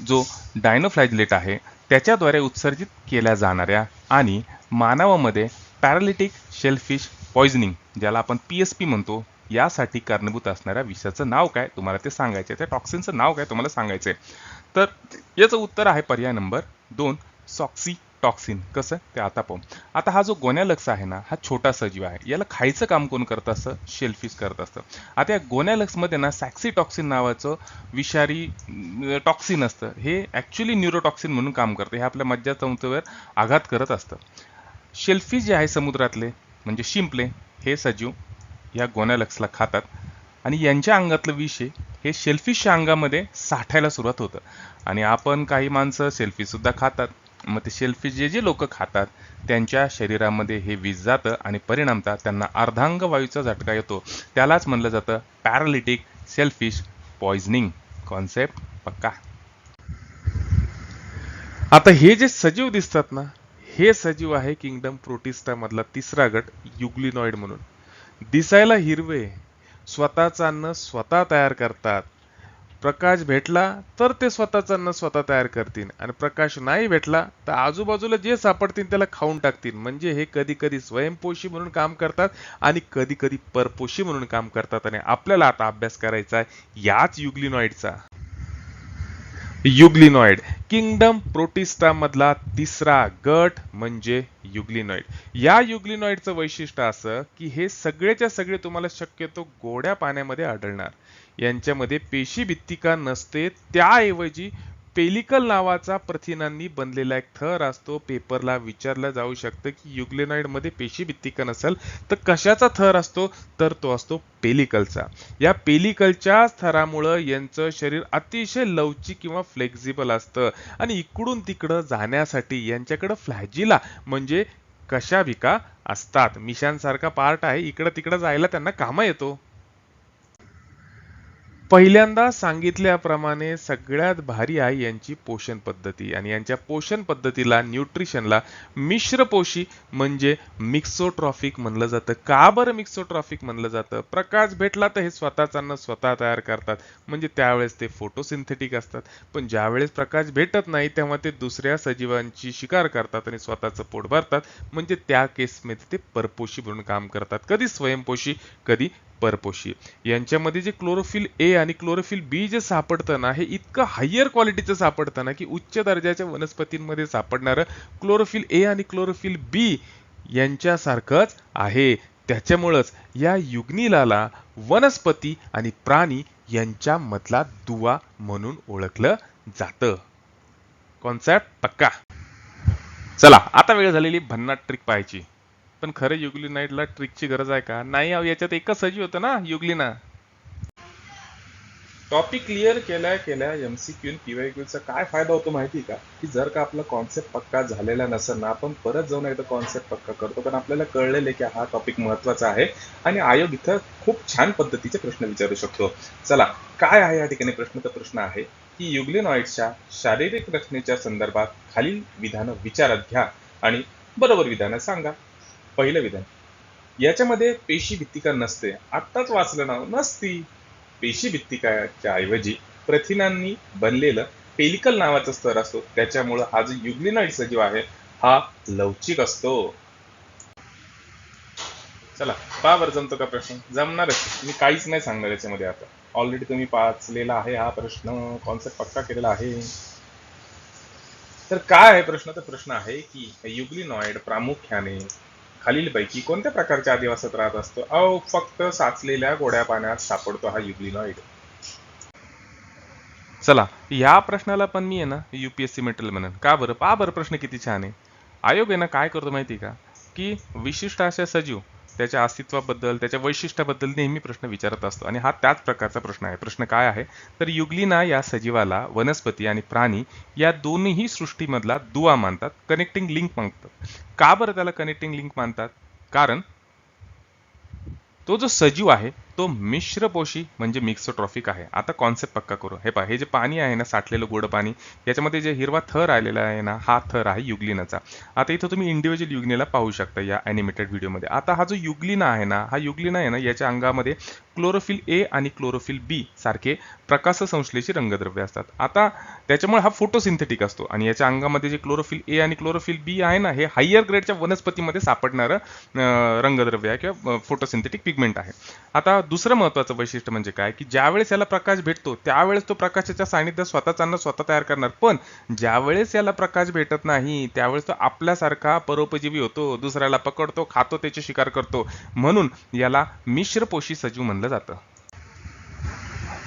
जो डायनोफ्लॅजिलेट आहे, त्याच्याद्वारे उत्सर्जित केल्या जाणाऱ्या आणि मानवामध्ये पॅरालिटिक शेलफिश पॉइझनिंग, ज्याला आपण PSP म्हणतो, यासाठी कारणीभूत असणाऱ्या विषाचं नाव काय तुम्हाला ते सांगायचं आहे. त्या टॉक्सिनचं नाव काय तुम्हाला सांगायचं आहे. तर याचं उत्तर आहे पर्याय नंबर 2, सॉक्सीटॉक्सिन. कसं ते आता पाहू. आता हा जो गोन्यालक्स आहे ना, हा छोटा सजीव आहे. याला खायचं काम कोण करत असतं? शेलफिश करत असतं. आता या गोन्यालक्समध्ये ना सॅक्सीटॉक्सिन नावाचं विषारी टॉक्सिन असतं. हे ॲक्च्युली न्यूरोटॉक्सिन म्हणून काम करतं. हे आपल्या मज्जातंतूवर आघात करत असतं. शेलफिश जे आहे समुद्रातले, म्हणजे शिंपले, हे सजीव या गोन्यालक्सला खातात आणि यांच्या अंगातलं विष हे शेलफिशच्या अंगामध्ये साठायला सुरुवात होतं. आणि आपण काही माणसं शेलफिशसुद्धा खातात. मग ते शेलफिश जे लोक खातात त्यांच्या शरीरामध्ये हे विष जातं आणि परिणामतः त्यांना अर्धांग वायूचा झटका येतो. त्यालाच म्हणलं जातं पॅरालिटिक शेलफिश पॉइझनिंग. कॉन्सेप्ट पक्का. आता हे जे सजीव दिसतात ना, हे सजीव आहे किंगडम प्रोटिस्टा मधला तिसरा गट, युग्लिनॉइड म्हणून. दिसायला हिरवे, स्वतःचं अन्न स्वतः तयार करतात. प्रकाश भेटला तर ते स्वतःचं अन्न स्वतः तयार करतील आणि प्रकाश नाही भेटला तर आजूबाजूला जे सापडतील त्याला खाऊन टाकतील. म्हणजे हे कधी कधी स्वयंपोषी म्हणून काम करतात आणि कधी कधी परपोषी म्हणून काम करतात. आणि आपल्याला आता अभ्यास करायचा आहे याच युग्लिनॉइडचा. युग्लिनॉइड किंगडम प्रोटिस्टा मधला तिसरा गट म्हणजे युग्लिनॉइड. या युग्लिनॉइडचं वैशिष्ट्य असं की हे सगळेच्या सगळे तुम्हाला शक्यतो गोड्या पाण्यामध्ये आढळणार. यांच्यामध्ये पेशीभित्तिका नसते, त्याऐवजी पेलिकल नावाचा प्रथिनांनी बनलेला एक थर असतो. पेपरला विचारलं जाऊ शकतं की युग्लिनॉइड मध्ये पेशीभित्तिका नसेल तर कशाचा थर असतो, तर तो असतो पेलिकलचा. या पेलिकलच्या थरामुळं यांचं शरीर अतिशय लवचिक किंवा फ्लेक्झिबल असतं आणि इकडून तिकडं जाण्यासाठी यांच्याकडे फ्लॅजिला म्हणजे कशाभिका असतात. मिशांसारखा पार्ट आहे, इकडं तिकडं जायला त्यांना कामा येतो. पहिल्यांदा सांगितल्याप्रमाणे सगळ्यात भारी आहे यांची पोषण पद्धती आणि यांच्या पोषण पद्धतीला, न्यूट्रिशनला मिश्रपोषी म्हणजे मिक्सोट्रॉफिक म्हणलं जातं. का बरं मिक्सोट्रॉफिक म्हणलं जातं? प्रकाश भेटला तर हे स्वतःचं अन्न स्वतः तयार करतात, म्हणजे त्यावेळेस ते फोटोसिंथेटिक असतात. पण ज्यावेळेस प्रकाश भेटत नाही तेव्हा ते दुसऱ्या सजीवांची शिकार करतात आणि स्वतःचं पोट भरतात, म्हणजे त्या केसमध्ये ते परपोषी म्हणून काम करतात. कधी स्वयंपोषी, कधी परपोषी. यांच्यामध्ये जे क्लोरोफिल ए आणि क्लोरोफिल बी जे सापडतं ना, हे इतकं हायर क्वालिटीचं सापडतं ना की उच्च दर्जाच्या वनस्पतींमध्ये सापडणारं क्लोरोफिल ए आणि क्लोरोफिल बी यांच्यासारखंच आहे. त्याच्यामुळंच या युग्निलाला वनस्पती आणि प्राणी यांच्यामधला दुवा म्हणून ओळखलं जातं. कॉन्सेप्ट पक्का. चला आता वेळ झालेली भन्नाट ट्रिक पाहायची. पण खरं युग्लिनाइडला ट्रिकची गरज आहे का? नाही, याच्यात एकच सजीव होतं ना, युग्लिना. टॉपिक क्लिअर केल्या केल्या MCQ PYQचा काय फायदा होतो माहिती का? की जर का आपला कॉन्सेप्ट पक्का झालेला नसेल ना, आपण परत जाऊन एकदा कॉन्सेप्ट पक्का करतो, कारण आपल्याला कळलेलं आहे की हा टॉपिक महत्त्वाचा आहे आणि आयोग इथं खूप छान पद्धतीचे प्रश्न विचारू शकतो. चला काय आहे या ठिकाणी प्रश्न? तर प्रश्न आहे की युग्लिनॉइड्सच्या शारीरिक रचनेच्या संदर्भात खालील विधानं विचारात घ्या आणि बरोबर विधानं सांगा. पहिलं विधान, याच्यामध्ये पेशी भित्तिका नसते. आत्ताच वाचलं नाव, नसती. पेशी भित्तिकाच्या ऐवजी प्रथिनांनी बनलेलं पेलिकल नावाचा स्तर असतो. त्याच्यामुळं हा जो युग्लिनॉइड सजीव आहे हा लवचिक असतो. चला पहा बरं, जमतो का प्रश्न? जमणारच, मी काहीच नाही सांगणार याच्यामध्ये. आता ऑलरेडी तुम्ही वाचलेला आहे हा प्रश्न, कॉन्सेप्ट पक्का केलेला आहे. तर काय आहे प्रश्न? तर प्रश्न आहे की युग्लिनॉइड प्रामुख्याने खालीलपैकी कोणत्या प्रकारच्या अधिवासात राहत असतो? फक्त साचलेल्या गोड्या पाण्यात सापडतो हा युग्लिनॉइड. चला या प्रश्नाला पण मी आहे ना UPSC मेटेरियल म्हणून. का बरं? पहा बरं प्रश्न किती छान आहे. आयोग आहे ना काय करतो माहिती का, की विशिष्ट अशा सजीव त्याच्या अस्तित्वाबद्दल, त्याच्या वैशिष्ट्याबद्दल नेहमी प्रश्न विचारत असतो आणि हा त्याच प्रकारचा प्रश्न आहे. प्रश्न काय आहे? तर युग्लिना या सजीवाला वनस्पती आणि प्राणी या दोन्ही सृष्टीमधला दुवा मानतात, कनेक्टिंग लिंक मानतात. का बरं त्याला कनेक्टिंग लिंक मानतात? कारण तो जो सजीव आहे तो मिश्रपोषी म्हणजे मिक्सोट्रॉफिक आहे. आता कॉन्सेप्ट पक्का करू. हे पहा, हे जे पाणी आहे ना, साठलेलं गोड पाणी, याच्यामध्ये जे हिरवा थर आलेला आहे ना, हा थर आहे युग्लिनाचा. आता इथं तुम्ही इंडिव्हिज्युअल युग्लिनाला पाहू शकता या ॲनिमेटेड व्हिडिओमध्ये. आता हा जो युग्लिना आहे ना, हा युग्लिना आहे ना, याच्या अंगामध्ये क्लोरोफिल ए आणि क्लोरोफिल बी सारखे प्रकाशसंश्लेषी रंगद्रव्य असतात. आता त्याच्यामुळे हा फोटोसिंथेटिक असतो आणि याच्या अंगामध्ये जे क्लोरोफिल ए आणि क्लोरोफिल बी आहे ना, हे हायर ग्रेडच्या वनस्पतीमध्ये सापडणारं रंगद्रव्य आहे किंवा फोटोसिंथेटिक पिगमेंट आहे. आता दुसरं महत्त्वाचं वैशिष्ट्य म्हणजे काय, की ज्यावेळेस याला प्रकाश भेटतो त्यावेळेस तो प्रकाशाच्या सानिध्यात स्वतःचं अन्न स्वतः तयार करणार, पण ज्यावेळेस याला प्रकाश भेटत नाही त्यावेळेस तो आपल्यासारखा परोपजीवी होतो, दुसऱ्याला पकडतो, खातो, त्याची शिकार करतो. म्हणून याला मिश्रपोषी सजीव म्हणलं जातं.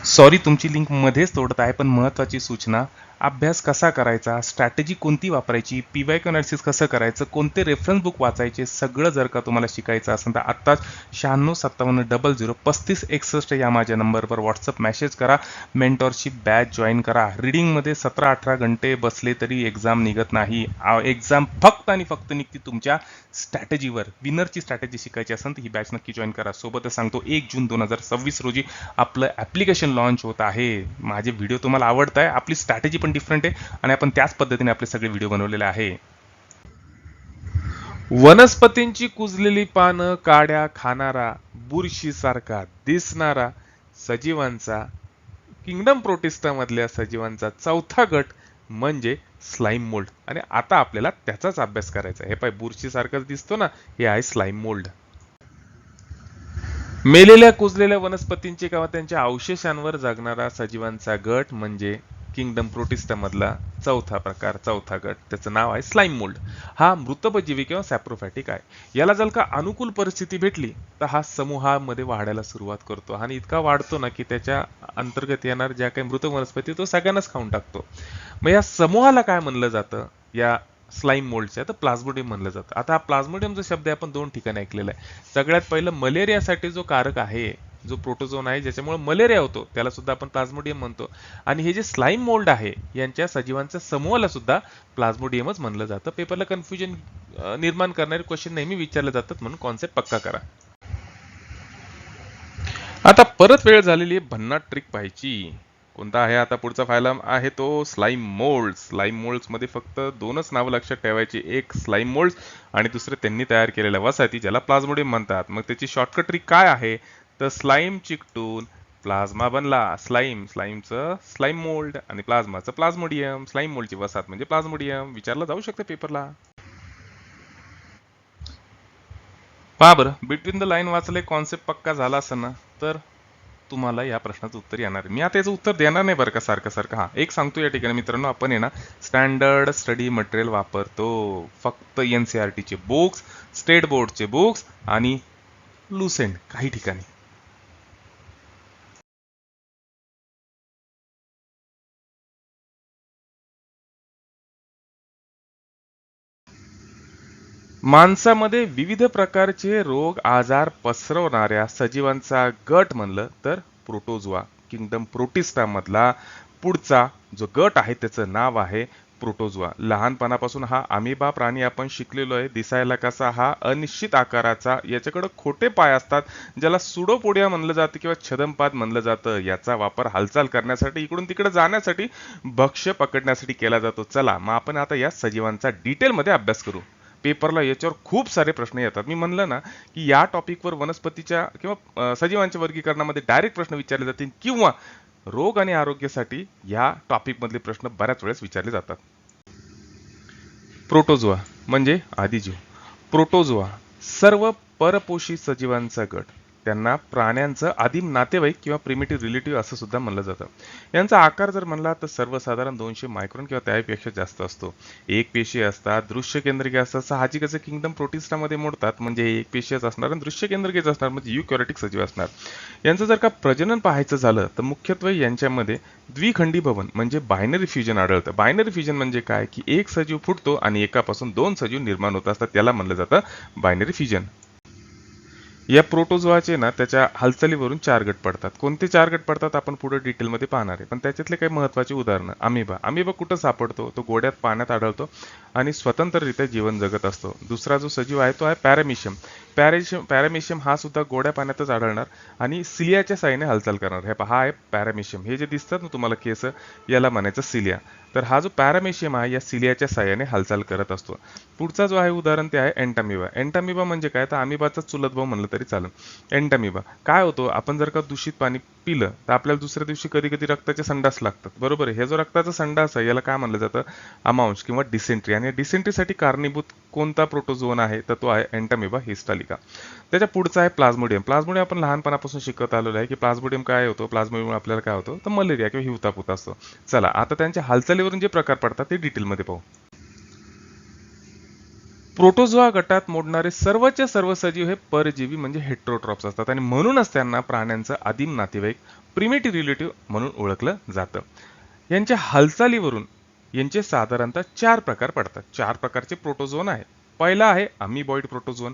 सॉरी तुमची लिंक मध्येच तोडत आहे, पण महत्त्वाची सूचना: अभ्यास कसा करायचा, स्ट्रॅटेजी कोणती वापरायची, पीवायक्यू अनालिसिस कसं करायचं, कोणते रेफरन्स बुक वाचायचे, सगळं जर का तुम्हाला शिकायचं असेल तर आत्ताच 9657003561 या माझ्या नंबरवर व्हॉट्सअप मेसेज करा. मेंटॉरशिप बॅच जॉईन करा. रीडिंगमध्ये 17-18 घंटे बसले तरी एक्झाम निघत नाही. एक्झाम फक्त आणि फक्त निघते तुमच्या स्ट्रॅटेजीवर. विनरची स्ट्रॅटेजी शिकायची असेल तर ही बॅच नक्की जॉईन करा. सोबतच सांगतो, 1 जून 2026 रोजी आपलं ॲप्लिकेशन लॉन्च होत आहे. माझे व्हिडिओ तुम्हाला आवडत आहे, आपली स्ट्रॅटेजी पण डिफरंट आहे आणि आपण त्याच पद्धतीने आपले सगळे व्हिडिओ बनवलेले आहे. वनस्पतींची कुजलेली पानं काड्या खाणारा, बुरशीसारखा दिसणारा सजीवांचा, किंगडम प्रोटिस्टा मधल्या सजीवांचा चौथा गट म्हणजे स्लाइम मोल्ड. आणि आता आपल्याला त्याचाच अभ्यास करायचा आहे. हे पाय, बुरशीसारखाच दिसतो ना, हे आहे स्लाइम मोल्ड. मेलेल्या कुजलेल्या वनस्पतींचे किंवा त्यांच्या अवशेषांवर जगणारा सजीवांचा गट म्हणजे किंगडम प्रोटिस्टा मधला चौथा प्रकार, चौथा गट. त्याचं नाव आहे स्लाइम मोल्ड. हा मृतपजीवी किंवा सॅप्रोफॅटिक आहे. याला जर का अनुकूल परिस्थिती भेटली तर हा समूहामध्ये वाढायला सुरुवात करतो आणि इतका वाढतो ना की त्याच्या अंतर्गत येणार ज्या काही मृत वनस्पती तो सगळ्यांनाच खाऊन टाकतो. मग या समूहाला काय म्हणलं जातं? या स्लाइम मोल्डच्या तर प्लाझ्मोडियम म्हणलं जातं. आता हा प्लाझ्मोडियम जो शब्द आहे आपण 2 ठिकाणी ऐकलेला आहे. सगळ्यात पहिलं मलेरियासाठी जो कारक आहे, जो प्रोटोझोन आहे ज्याच्यामुळे मलेरिया होतो, त्याला सुद्धा आपण प्लाझ्मोडियम म्हणतो. आणि हे जे स्लाइम मोल्ड आहे यांच्या सजीवांच्या समूहाला सुद्धा प्लाझ्मोडियमच म्हणलं जातं. पेपरला कन्फ्युजन निर्माण करणारे क्वेश्चन नेहमी विचारले जातात, म्हणून कॉन्सेप्ट पक्का करा. आता परत वेळ झालेली आहे भन्नाट ट्रिक पाहायची. कोणता आहे? आता पुढचा फायलम आहे तो स्लाइम मोल्ड. स्लाइम मोल्ड्स मध्ये फक्त 2च नावं लक्षात ठेवायची. एक स्लाइम मोल्ड आणि दुसरे त्यांनी तयार केलेल्या वसाहती ज्याला प्लाझ्मोडियम म्हणतात. मग त्याची शॉर्टकट ट्रिक काय आहे? तर स्लाइम चिकटून प्लाझ्मा बनला. स्लाइमचं स्लाइम मोल्ड आणि प्लाझ्माचं प्लाझ्मोडियम. स्लाइम मोल्डची वसाहत म्हणजे प्लाझ्मोडियम. विचारलं जाऊ शकते पेपरला. पहा बरं, बिटवीन द लाईन वाचले, कॉन्सेप्ट पक्का झाला असेल ना, तर तुम्हाला या प्रश्नाचं उत्तर येणार आहे. मी आता याचं उत्तर देणार नाही बरं का सारखं सारखं. हा एक सांगतो या ठिकाणी मित्रांनो, आपण आहे ना स्टँडर्ड स्टडी मटेरियल वापरतो. फक्त NCERTचे बुक्स, स्टेट बोर्डचे बुक्स आणि लुसेंट काही ठिकाणी. माणसामध्ये विविध प्रकारचे रोग आजार पसरवणाऱ्या सजीवांचा गट म्हणलं तर प्रोटोझोआ. किंगडम प्रोटिस्टा मधला पुढचा जो गट आहे त्याचं नाव आहे प्रोटोझोआ. लहानपणापासून हा अमिबा प्राणी आपण शिकलेलो आहे. दिसायला कसा? हा अनिश्चित आकाराचा, याच्याकडे खोटे पाय असतात, ज्याला सुडोपोडिया म्हणलं जातं किंवा छदमपाद म्हणलं जातं. याचा वापर हालचाल करण्यासाठी, इकडून तिकडे जाण्यासाठी, भक्ष्य पकडण्यासाठी केला जातो. चला मग आपण आता या सजीवांचा डिटेलमध्ये अभ्यास करू. पेपरला याच्यावर खूप सारे प्रश्न येतात. मी म्हणलं ना की या टॉपिकवर वनस्पतीच्या किंवा सजीवांच्या वर्गीकरणामध्ये डायरेक्ट प्रश्न विचारले जातील किंवा रोग आणि आरोग्यासाठी या टॉपिक मधले प्रश्न बऱ्याच वेळेस विचारले जातात. प्रोटोझोआ म्हणजे आदिजीव. प्रोटोझोआ सर्व परपोषी सजीवांचा गट. त्यांना प्राण्यांचं आदिम नातेवाईक किंवा प्रिमिटिव्ह रिलेटिव्ह असं सुद्धा म्हणलं जातं. यांचा आकार जर म्हणला तर सर्वसाधारण 200 मायक्रॉन किंवा त्यापेक्षा जास्त असतो. एक पेशी असतात, दृश्य केंद्रिके असतात. साहजिकच किंगडम प्रोटिस्टामध्ये मोडतात, म्हणजे एक पेशीच असणार आणि दृश्य केंद्रिकेच असणार, म्हणजे युकॅरियोटिक सजीव असणार. यांचं जर का प्रजनन पाहायचं झालं तर मुख्यत्वे यांच्यामध्ये द्विखंडी भवन म्हणजे बायनरी फ्युजन आढळतं. बायनरी फ्युजन म्हणजे काय? की एक सजीव फुटतो आणि एकापासून 2 सजीव निर्माण होत असतात, त्याला म्हणलं जातं बायनरी फ्युजन. या प्रोटोझोआचे ना त्याच्या हालचालीवरून 4 गट पडतात. कोणते 4 गट पडतात आपण पुढे डिटेलमध्ये पाहणार आहे. पण त्याच्यातले काही महत्त्वाची उदाहरणं. अमिबा. अमिबा कुठं सापडतो? तो गोड्यात पाण्यात आढळतो आणि स्वतंत्ररित्या जीवन जगत असतो. दुसरा जो सजीव आहे तो आहे पॅरामिशियम. पॅरामिशियम हा सुद्धा गोड्या पाण्यातच आढळणार आणि सिलियाच्या साहाय्याने हालचाल करणार. हे पहा, हा आहे पॅरामिशियम. हे जे दिसतात ना तुम्हाला केस, याला म्हणायचं सिलिया. तर हा जो पॅरामेशियम आहे या सिलियाच्या साहाय्याने हालचाल करत असतो. पुढचा जो आहे उदाहरण ते आहे एंटामिबा. एंटामिबा म्हणजे काय? तर अमिबाचा चुलत भाऊ म्हणलं तरी चालेल. एंटामिबा काय होतो? आपण जर का दूषित पाणी पिलं तर आपल्याला दुसऱ्या दिवशी कधी कधी रक्ताचे संडास लागतात, बरोबर आहे. हे जो रक्ताचा संडास आहे याला काय म्हणलं जातं? अमाउंस किंवा डिसेंट्री. आणि डिसेंट्रीसाठी कारणीभूत कोणता प्रोटोझोन आहे? तर तो आहे एंटामिबा हिस्टालिका. त्याच्या पुढचा आहे प्लाझ्मोडियम. प्लाझ्मोडियम आपण लहानपणापासून शिकत आलेलो आहे की प्लाझ्मोडियम काय होतो, प्लाझ्मोडियम आपल्याला काय होतं? तर मलेरिया किंवा हिवताप होत असतो. चला आता त्यांच्या हालचालीवरून जे प्रकार पडतात ते डिटेलमध्ये पाहू. प्रोटोझोआ गटात मोडणारे सर्वच्या सर्व सजीव हे परजीवी म्हणजे हेट्रोट्रॉप्स असतात आणि म्हणूनच त्यांना प्राण्यांचा आदिम नातेवाईक प्रिमेटिव्ह रिलेटिव्ह म्हणून ओळखलं जातं. यांच्या हालचालीवरून यांचे साधारणतः 4 प्रकार पडतात. 4 प्रकारचे प्रोटोझोन आहे. पहिला आहे अमिबॉइड प्रोटोझोन.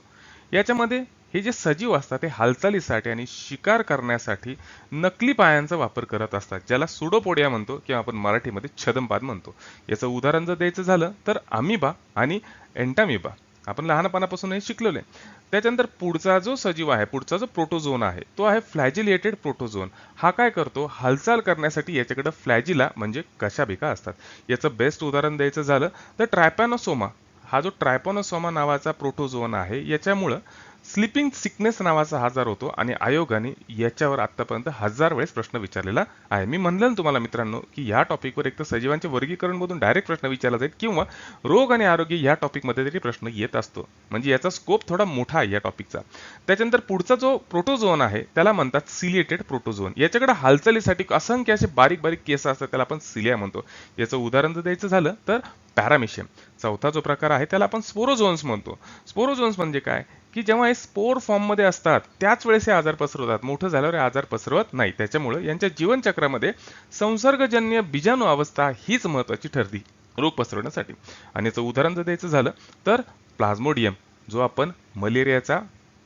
याच्यामध्ये हे जे सजीव असतात ते हालचालीसाठी आणि शिकार करण्यासाठी नकली पायांचा वापर करत असतात, ज्याला सुडोपोडिया म्हणतो किंवा आपण मराठीमध्ये छदमपाद म्हणतो. याचं उदाहरण जर द्यायचं झालं तर अमिबा आणि एंटामिबा. आपण लहानपणापासून हे शिकलेलो आहे. त्याच्यानंतर पुढचा जो सजीव आहे, पुढचा जो प्रोटोझोन आहे तो आहे फ्लॅजिलिएटेड प्रोटोझोन. हा काय करतो? हालचाल करण्यासाठी याच्याकडे फ्लॅजिला म्हणजे कशाभिका असतात. याचं बेस्ट उदाहरण द्यायचं झालं तर ट्रायपॅनोसोमा. हा जो ट्रायपॅनोसोमा नावाचा प्रोटोझोन आहे याच्यामुळं स्लीपिंग सिकनेस नावाचा आजार होतो आणि आयोगाने याच्यावर आतापर्यंत 1000 वेळेस प्रश्न विचारलेला आहे. मी म्हणलं ना तुम्हाला मित्रांनो की या टॉपिकवर एक तर सजीवांचे वर्गीकरण मधून डायरेक्ट प्रश्न विचारला जाईल किंवा रोग आणि आरोग्य या टॉपिकमध्ये तरी प्रश्न येत असतो. म्हणजे याचा स्कोप थोडा मोठा आहे या टॉपिकचा. त्याच्यानंतर पुढचा जो प्रोटोझोन आहे त्याला म्हणतात सिलिएटेड प्रोटोझोन. याच्याकडे हालचालीसाठी असंख्य असे बारीक बारीक केस असतात, त्याला आपण सिलिया म्हणतो. याचं उदाहरण जर द्यायचं झालं तर पॅरामिशियम. चौथा जो प्रकार आहे त्याला आपण स्पोरोझोन्स म्हणतो. स्पोरोझोन्स म्हणजे काय? की जेव्हा हे स्पोर फॉर्ममध्ये असतात त्याच वेळेस हे आजार पसरवतात, मोठं झाल्यावर हे आजार पसरवत नाही. त्याच्यामुळे यांच्या जीवनचक्रामध्ये संसर्गजन्य बीजाणू अवस्था हीच महत्त्वाची ठरते रोग पसरवण्यासाठी. आणि याचं उदाहरण जर द्यायचं झालं तर प्लाझ्मोडियम, जो आपण मलेरियाचा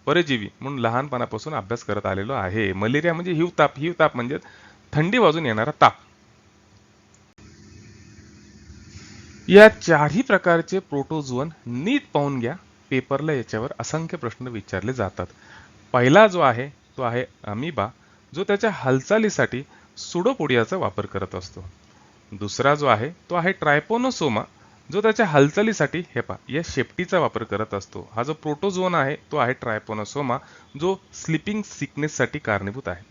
परजीवी म्हणून लहानपणापासून अभ्यास करत आलेलो आहे. मलेरिया म्हणजे हिवताप, हिवताप म्हणजे थंडी वाजून येणारा ताप. या चारही प्रकारचे प्रोटोझोन नीट पाहून घ्या. पेपरला याच्यावर असंख्य प्रश्न विचारले जातात. पहिला जो आहे तो आहे अमिबा, जो त्याच्या हालचालीसाठी सुडोपोडियाचा वापर करत असतो. दुसरा जो आहे तो आहे ट्रायपोनोसोमा, जो त्याच्या हालचालीसाठी हे पहा या शेपटीचा वापर करत असतो. हा जो प्रोटोझोन आहे तो आहे ट्रायपोनोसोमा, जो स्लीपिंग सिकनेससाठी कारणीभूत आहे.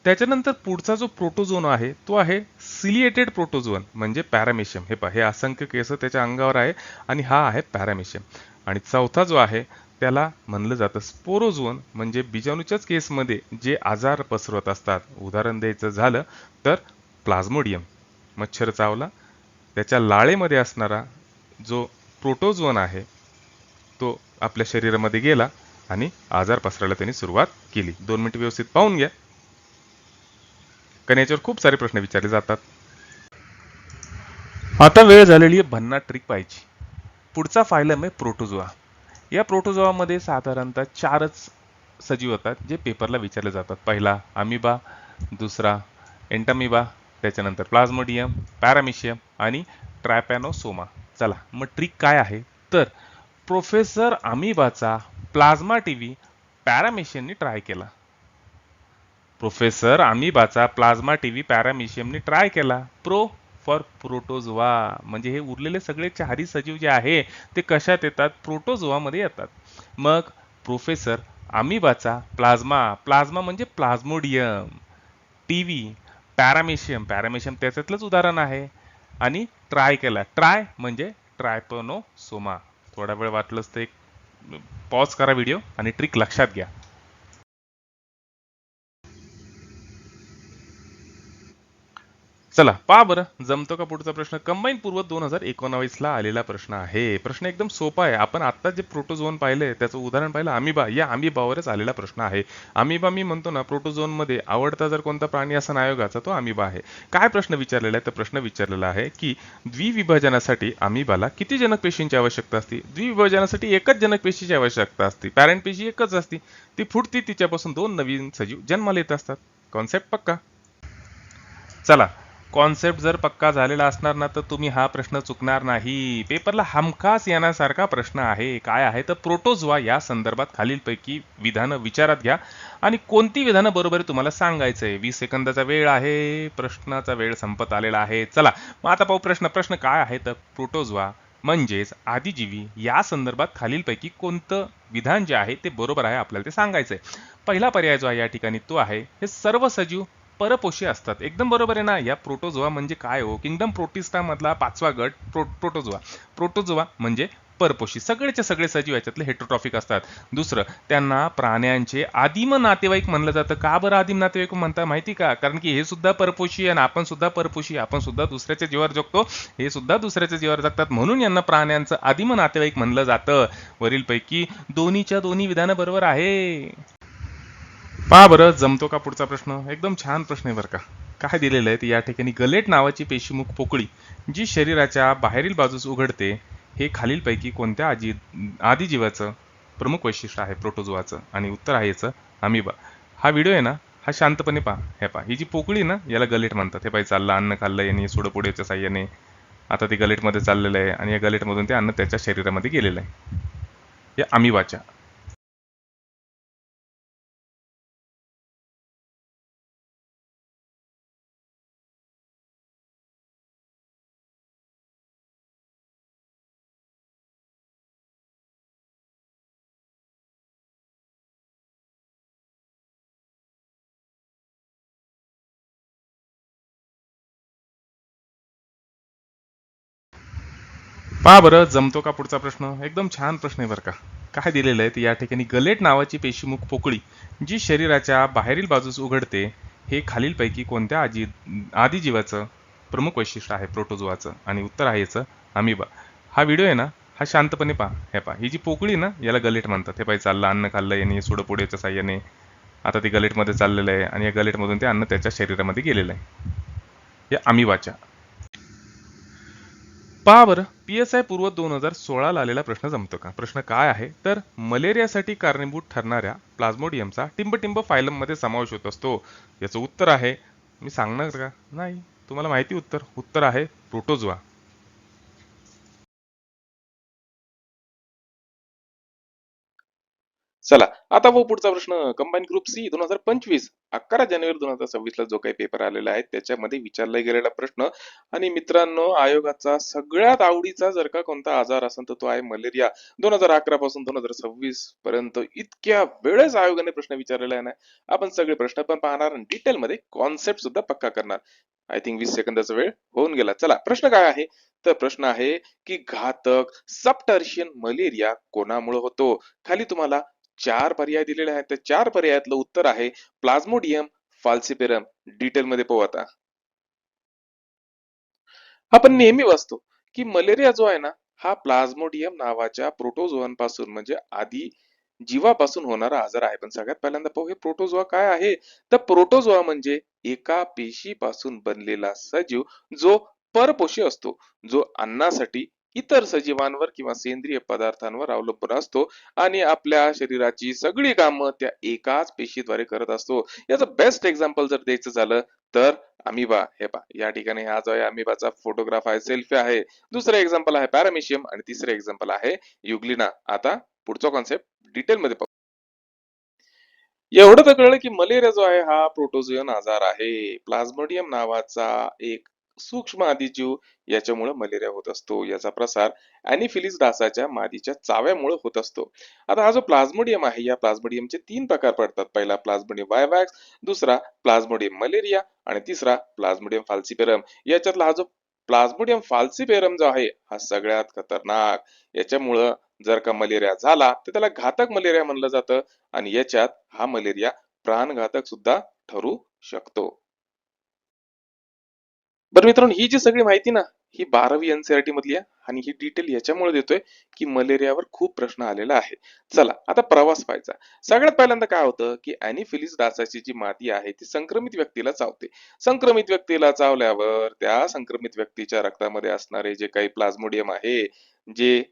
त्याच्यानंतर पुढचा जो प्रोटोझोन आहे तो आहे सिलिएटेड प्रोटोझोन म्हणजे पॅरामेशियम. हे पहा हे असंख्य केस त्याच्या अंगावर आहे आणि हा आहे पॅरामेशियम. आणि चौथा जो आहे त्याला म्हणलं जातं स्पोरोझोन म्हणजे बीजाणूच्याच केसमध्ये जे आजार पसरवत असतात. उदाहरण द्यायचं झालं तर प्लाझ्मोडियम. मच्छर चावला, त्याच्या लाळेमध्ये असणारा जो प्रोटोझोन आहे तो आपल्या शरीरामध्ये गेला आणि आजार पसरायला त्यांनी सुरुवात केली. 2 मिनिट व्यवस्थित पाहून घ्या, कारण याच्यावर खूप सारे प्रश्न विचारले जातात. आता वेळ झालेली आहे भन्नाट ट्रिक पाहायची. पुढचा फायलम आहे प्रोटोझोआ. या प्रोटोझोआमध्ये साधारणतः 4च सजीव होतात जे पेपरला विचारले जातात. पहिला अमिबा, दुसरा एंटामिबा, त्याच्यानंतर प्लाझ्मोडियम, पॅरामिशियम आणि ट्रॅपॅनोसोमा. चला मग ट्रिक काय आहे? तर प्रोफेसर अमिबाचा प्लाझ्मा टीव्ही पॅरामिशियमनी ट्राय केला. प्रोफेसर अमिबाचा प्लाझ्मा टीव्ही पॅरामिशियमने ट्राय केला. प्रो फॉर प्रोटोझोआ म्हणजे हे उरलेले सगळे चारही सजीव जे आहे ते कशात येतात? प्रोटोझोआमध्ये येतात. मग प्रोफेसर अमिबाचा प्लाझ्मा, प्लाझ्मा म्हणजे प्लाझ्मोडियम, टीव्ही पॅरामिशियम, पॅरामिशियम त्याच्यातलंच उदाहरण आहे, आणि ट्राय केला. ट्राय म्हणजे ट्रायपोनोसोमा. थोडा वेळ वाटलंच तर एक पॉज करा व्हिडिओ आणि ट्रिक लक्षात घ्या. चला पहा बरं, जमतो का पुढचा प्रश्न. कंबाईन पूर्व 2019 ला आलेला प्रश्न आहे. प्रश्न एकदम सोपा आहे. आपण आता जे प्रोटोझोन पाहिलंय त्याचं उदाहरण पाहिलं अमिबा, या अमिबावरच आलेला प्रश्न आहे. अमिबा मी म्हणतो ना, प्रोटोझोन मध्ये आवडता जर कोणता प्राणी असा आयोगाचा तो अमिबा आहे. काय प्रश्न विचारलेला आहे? तर प्रश्न विचारलेला आहे की द्विविभाजनासाठी अमिबाला किती जनक पेशींची आवश्यकता असते? द्विविभाजनासाठी एकच जनक पेशीची आवश्यकता असते. पॅरेंट पेशी एकच असते. ती फुटती, तिच्यापासून दोन नवीन सजीव जन्माला येत असतात. कॉन्सेप्ट पक्का? चला, कॉन्सेप्ट जर पक्का झालेला असणार ना तर तुम्ही हा प्रश्न चुकणार नाही. पेपरला हमखास येण्यासारखा प्रश्न आहे. काय आहे तर प्रोटोझोआ या संदर्भात खालीलपैकी विधानं विचारात घ्या आणि कोणती विधानं बरोबर आहे तुम्हाला सांगायचंय. 20 सेकंदाचा वेळ आहे. प्रश्नाचा वेळ संपत आलेला आहे. चला मग आता पाहू प्रश्न. प्रश्न काय आहे तर प्रोटोझोआ म्हणजेच आदिजीवी या संदर्भात खालीलपैकी कोणतं विधान जे आहे ते बरोबर आहे आपल्याला ते सांगायचंय. पहिला पर्याय जो आहे या ठिकाणी तो आहे हे सर्व सजीव परपोषी असतात. एकदम बरोबर आहे ना. या प्रोटोझोआ म्हणजे काय हो? किंगडम प्रोटिस्टा मधला पाचवा गट प्रोटोझोआ. प्रोटोझोआ म्हणजे परपोषी. सगळेचे सगळे सजीव याच्यातले हेटरोट्रॉफिक असतात. दुसरं, त्यांना प्राण्यांचे आदिम नातेवाईक म्हणलं जातं. का बरं आदिम नातेवाईक म्हणता माहिती का? कारण की हे सुद्धा परपोषी आणि आपण सुद्धा परपोषी. आपण सुद्धा दुसऱ्याच्या जीवावर जगतो, हे सुद्धा दुसऱ्याच्या जीवावर जगतात, म्हणून यांना प्राण्यांचं आदिम नातेवाईक म्हणलं जातं. वरीलपैकी दोन्हीच्या दोन्ही विधानं बरोबर आहे. पहा बरं, जमतो का पुढचा प्रश्न. एकदम छान प्रश्न आहे बरं का. काय दिलेलं आहे या ठिकाणी, गलेट नावाची पेशीमुख पोकळी जी शरीराच्या बाहेरील बाजूस उघडते हे खालीलपैकी कोणत्या आदिजीवाचं प्रमुख वैशिष्ट्य आहे प्रोटोझोआचं? आणि उत्तर आहे याचं अमिबा. हा व्हिडिओ आहे ना, हा शांतपणे पहा. हे पहा, ही जी पोकळी आहे ना याला गलेट म्हणतात. हे पाहिजे, चाललं अन्न खाल्लं याने सोडपुडेच्या साह्याने, आता ते गलेटमध्ये चाललेलं आहे आणि या गलेटमधून ते अन्न त्याच्या शरीरामध्ये गेलेलं आहे, या अमिबाच्या. पहा बरं, जमतो का पुढचा प्रश्न. एकदम छान प्रश्न आहे बरं का. काय दिलेलं आहे या ठिकाणी, गलेट नावाची पेशीमुख पोकळी जी शरीराच्या बाहेरील बाजूस उघडते हे खालीलपैकी कोणत्या आदिजीवाचं प्रमुख वैशिष्ट्य आहे प्रोटोझोआचं? आणि उत्तर आहे याचं अमिबा. हा व्हिडिओ आहे ना, हा शांतपणे पहा. हे पहा, ही जी पोकळी ना याला गलेट म्हणतात. हे पाहिजे, चाललं अन्न खाल्लं याने सोडपुडेच्या साह्याने, आता ते गलेटमध्ये चाललेलं आहे आणि या गलेटमधून ते अन्न त्याच्या शरीरामध्ये गेलेलं आहे, या अमिबाच्या. पहा बरं, PSI पूर्व 2016 ला आलेला प्रश्न जमतो का. प्रश्न काय आहे तर मलेरियासाठी कारणीभूत ठरणाऱ्या प्लाझ्मोडियमचा टिंबटिंब फायलम मध्ये समावेश होत असतो. याचं उत्तर आहे, मी सांगणार का नाही, तुम्हाला माहिती उत्तर. उत्तर आहे प्रोटोझोआ. चला आता भाऊ पुढचा प्रश्न. कंबाईन ग्रुप सी 2025 11 जानेवारी 2026 ला जो काही पेपर आलेला आहे त्याच्यामध्ये विचारला गेलेला प्रश्न. आणि मित्रांनो, आयोगाचा सगळ्यात आवडीचा जर का कोणता आजार असेल तर तो आहे मलेरिया. 2011 पासून 2026 पर्यंत इतक्या वेळेस आयोगाने प्रश्न विचारलेला आहे ना. आपण सगळे प्रश्न पण पाहणार आणि डिटेल मध्ये कॉन्सेप्ट सुद्धा पक्का करणार. आय थिंक 20 सेकंदाचा वेळ होऊन गेला. चला प्रश्न काय आहे तर प्रश्न आहे की घातक सबटर्शियन मलेरिया कोणामुळे होतो? खाली तुम्हाला चार पर्याय दिलेले आहेत. त्या चार पर्यायातलं उत्तर आहे प्लाझ्मोडियम फाल्सिपेरम. डिटेल मध्ये पाहू आता. आपण नेहमी वाचतो की मलेरिया जो आहे ना, हा प्लाझ्मोडियम नावाच्या प्रोटोझोअन पासून म्हणजे आधी जीवापासून होणारा आजार आहे. पण सगळ्यात पहिल्यांदा पाहू हे प्रोटोझोआ काय आहे. तर प्रोटोझोआ म्हणजे एका पेशीपासून बनलेला सजीव जो परपोषी असतो, जो अन्नासाठी इतर सजीवांवर किंवा सेंद्रिय पदार्थांवर अवलंबून असतो आणि आपल्या शरीराची सगळी कामं त्या एकाच पेशीद्वारे करत असतो. याचं बेस्ट एक्झाम्पल जर द्यायचं झालं तर अमिबा. हे पहा, या ठिकाणी हा जो आहे अमिबाचा फोटोग्राफ आहे, सेल्फी आहे. दुसरं एक्झाम्पल आहे पॅरामिशियम आणि तिसरं एक्झाम्पल आहे युग्लिना. आता पुढचा कॉन्सेप्ट डिटेल मध्ये पाहू. एवढं तर कळलं की मलेरिया जो आहे हा प्रोटोझोयन आजार आहे. प्लाझ्मोडियम नावाचा एक सूक्ष्म आदिजीव याच्यामुळे मलेरिया होत असतो. याचा प्रसार अॅनिफिलीस डासाच्या मादीच्या चाव्यामुळे होत असतो. आता हा जो प्लाझ्मोडियम आहे या प्लाझ्मोडियमचे तीन प्रकार पडतात. पहिला प्लाझ्मोडियम वायवॅक्स, दुसरा प्लाझ्मोडियम मलेरिया आणि तिसरा प्लाझ्मोडियम फाल्सिपेरम. याच्यातला हा जो प्लाझ्मोडियम फाल्सिपेरम जो आहे हा सगळ्यात खतरनाक. याच्यामुळं जर का मलेरिया झाला तर त्याला घातक मलेरिया म्हणलं जातं आणि याच्यात हा मलेरिया प्राणघातक सुद्धा ठरू शकतो. बरं मित्रांनो, ही जी सगळी माहिती ना, ही 12वी NCERT मधली आहे आणि ही डिटेल याच्यामुळे देतोय की मलेरियावर खूप प्रश्न आलेला आहे. चला आता प्रवास पाहायचा. सगळ्यात पहिल्यांदा काय होतं की अॅनिफिलीस डासाची जी मादी आहे ती संक्रमित व्यक्तीला चावते. संक्रमित व्यक्तीला चावल्यावर त्या संक्रमित व्यक्तीच्या रक्तामध्ये असणारे जे काही प्लाझ्मोडियम आहे, जे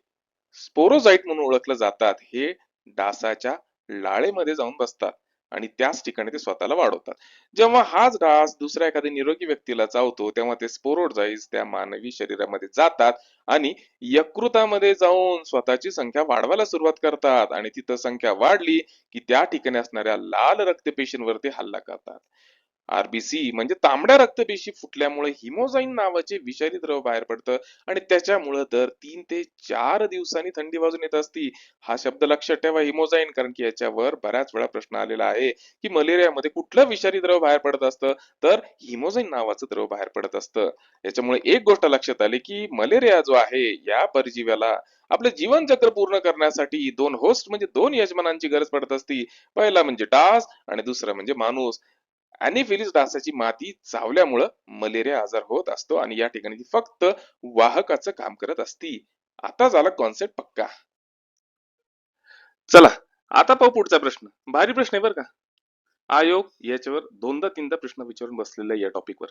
स्पोरोझाइट म्हणून ओळखलं जातात, हे डासाच्या लाळेमध्ये जाऊन बसतात आणि त्याच ठिकाणी ते स्वतःला वाढवतात. जेव्हा हाच डास दुसऱ्या एखाद्या निरोगी व्यक्तीला चावतो तेव्हा ते स्पोरोझाइट्स त्या मानवी शरीरामध्ये जातात आणि यकृतामध्ये जाऊन स्वतःची संख्या वाढवायला सुरुवात करतात आणि तिथं संख्या वाढली की त्या ठिकाणी असणाऱ्या लाल रक्तपेशींवरती हल्ला करतात. आरबीसी म्हणजे तांबड्या रक्तपेशी फुटल्यामुळे हिमोझाईन नावाचे विषारी द्रव बाहेर पडतं आणि त्याच्यामुळे दर 3 ते 4 दिवसांनी थंडी वाजून येत असती. हा शब्द लक्षात ठेवा, हिमोझाईन, कारण की याच्यावर बऱ्याच वेळा प्रश्न आलेला आहे की मलेरियामध्ये कुठलं विषारी द्रव बाहेर पडत असतं, तर हिमोझाईन नावाचं द्रव बाहेर पडत असतं. याच्यामुळे एक गोष्ट लक्षात आली की मलेरिया जो आहे या परजीव्याला आपलं जीवनचक्र पूर्ण करण्यासाठी दोन होस्ट म्हणजे दोन यजमानांची गरज पडत असती. पहिला म्हणजे डास आणि दुसरा म्हणजे माणूस. अॅनिफिलीस डासाची माती चावल्यामुळं मलेरिया आजार होत असतो आणि या ठिकाणी ती फक्त वाहकाचं काम करत असती. आता झाला कॉन्सेप्ट पक्का. चला आता पाहू पुढचा प्रश्न. भारी प्रश्न आहे बरं का. आयोग याच्यावर दोनदा तीनदा प्रश्न विचारून बसलेला आहे या टॉपिकवर.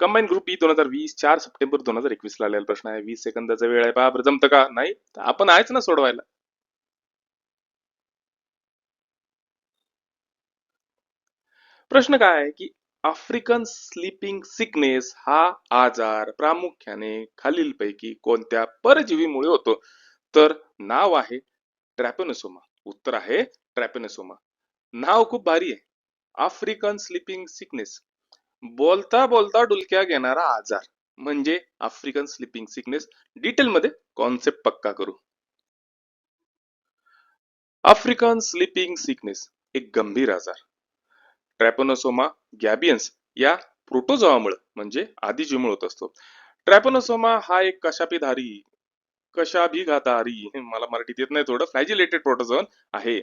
कंबाईन ग्रुप बी 2020 4 सप्टेंबर 2021 ला आलेला प्रश्न आहे. 20 सेकंदाचा वेळ आहे. पहा बरं जमतं का? नाही आपण आहेच ना सोडवायला. प्रश्न काय आहे की आफ्रिकन स्लीपिंग सिकनेस हा आजार प्रामुख्याने खालीलपैकी कोणत्या परजीवीमुळे होतो? तर नाव आहे ट्रॅपेनोसोमा. उत्तर आहे ट्रॅपेनोसोमा. नाव खूप भारी आहे, आफ्रिकन स्लीपिंग सिकनेस. बोलता बोलता डुलक्या घेणारा आजार म्हणजे आफ्रिकन स्लीपिंग सिकनेस. डिटेल मध्ये कॉन्सेप्ट पक्का करू. आफ्रिकन स्लीपिंग सिकनेस एक गंभीर आजार ट्रॅपनोसोमा गॅबियन्स या प्रोटोझोआमुळे म्हणजे आदिजीवमुळे होत असतो. ट्रॅपनोसोमा हा एक कशाभिघातारी, मला मराठीत येत नाही थोडं, फ्लॅजिलेटेड प्रोटोझोन आहे.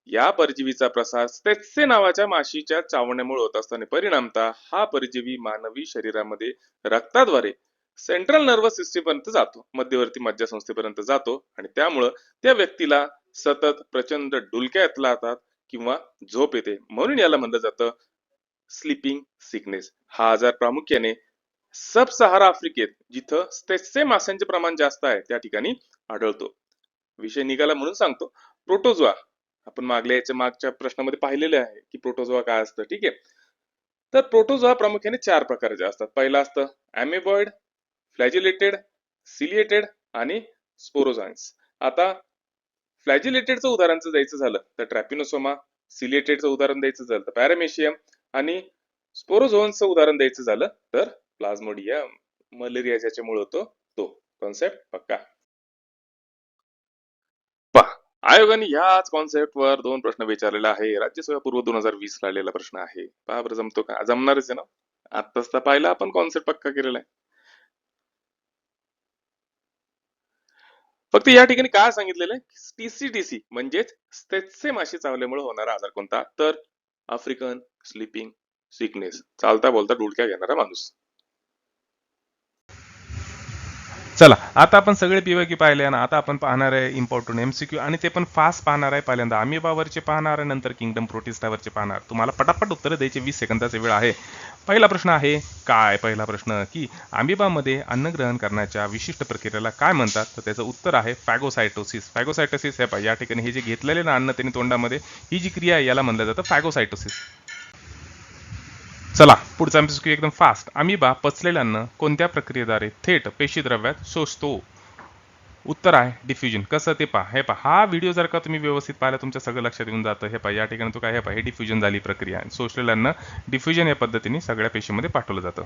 या परजीवीचा प्रसार स्टेत्से नावाच्या माशीच्या चावण्यामुळे होत असताना परिणामतः हा परजीवी मानवी शरीरामध्ये रक्ताद्वारे सेंट्रल नर्वस सिस्टीम पर्यंत जातो, मध्यवर्ती मज्जासंस्थेपर्यंत जातो आणि त्यामुळं त्या व्यक्तीला सतत प्रचंड डुलक्या येतात किंवा झोप येते, म्हणून याला म्हणलं जातं स्लीपिंग सिकनेस. हा आजार प्रामुख्याने सब सहारा आफ्रिकेत, जिथं स्टेत्से माशांचे प्रमाण जास्त आहे, त्या ठिकाणी आढळतो. विषय निघाला म्हणून सांगतो. प्रोटोझोआ आपण मागच्या प्रश्नामध्ये पाहिलेले आहे की प्रोटोझोआ काय असतं. ठीक आहे, तर प्रोटोझोआ प्रामुख्याने 4 प्रकारचे असतात. पहिला असतं अॅमेबॉइड, फ्लॅजिलेटेड, सिलिएटेड आणि स्पोरोझाइन्स. आता फ्लॅजिलेटेडचं उदाहरण द्यायचं झालं तर ट्रॅपिनोसोमा, सिलिएटेडचं उदाहरण द्यायचं झालं तर पॅरामेशियम आणि स्पोरोझोन्सचं उदाहरण द्यायचं झालं तर प्लाझ्मोडियम. मलेरिया ज्याच्यामुळे होतो तो. कॉन्सेप्ट पक्का. पहा, आयोगाने ह्याच कॉन्सेप्ट वर 2 प्रश्न विचारलेला आहे. राज्यसेवा पूर्व 2020 ला आलेला प्रश्न आहे. पहा बरं जमतो का? जमणारच आहे ना. आत्ताच तर पाहिला आपण कॉन्सेप्ट पक्का केलेला आहे. फक्त या ठिकाणी काय सांगितलेलं आहे, TCDC म्हणजेच स्टेत्से माशी चावल्यामुळे होणारा आजार कोणता? तर आफ्रिकन स्लीपिंग सिकनेस, चालता बोलता डुलक्या घेणारा माणूस. चला आता आपण सगळे पीवायक्यू पाहिले ना. आता आपण पाहणार आहे इम्पॉर्टंट MCQ आणि ते पण फास्ट पाहणार आहे. पहिल्यांदा अमिबावरचे पाहणार आहे, नंतर किंगडम प्रोटिस्टावरचे पाहणार. तुम्हाला पटापट उत्तरं द्यायचे, 20 सेकंदाचा वेळ आहे. पहिला प्रश्न आहे काय? पहिला प्रश्न की अमिबामध्ये अन्न ग्रहण करण्याच्या विशिष्ट प्रक्रियेला काय म्हणतात? तर त्याचं उत्तर आहे फॅगोसायटोसिस. फॅगोसायटोसिस हे पहा, या ठिकाणी हे जे घेतलेले ना अन्न त्यांनी तोंडामध्ये, ही जी क्रिया आहे याला म्हणलं जातं फॅगोसायटोसिस. चला पुढचा MCQ एकदम फास्ट. अमिबा पचलेलं अन्न कोणत्या प्रक्रियेद्वारे थेट पेशीद्रव्यात शोषतो? उत्तर आहे डिफ्युजन. कसं ते पहा. हे पहा, हा व्हिडिओ जर का तुम्ही व्यवस्थित पाहिला तुमच्या सगळं लक्षात येऊन जातं. हे पहा या ठिकाणी तो काय, हे पहा हे डिफ्युजन झाली प्रक्रिया. शोषलेलं अन्न डिफ्युजन या पद्धतीने सगळ्या पेशीमध्ये पाठवलं जातं.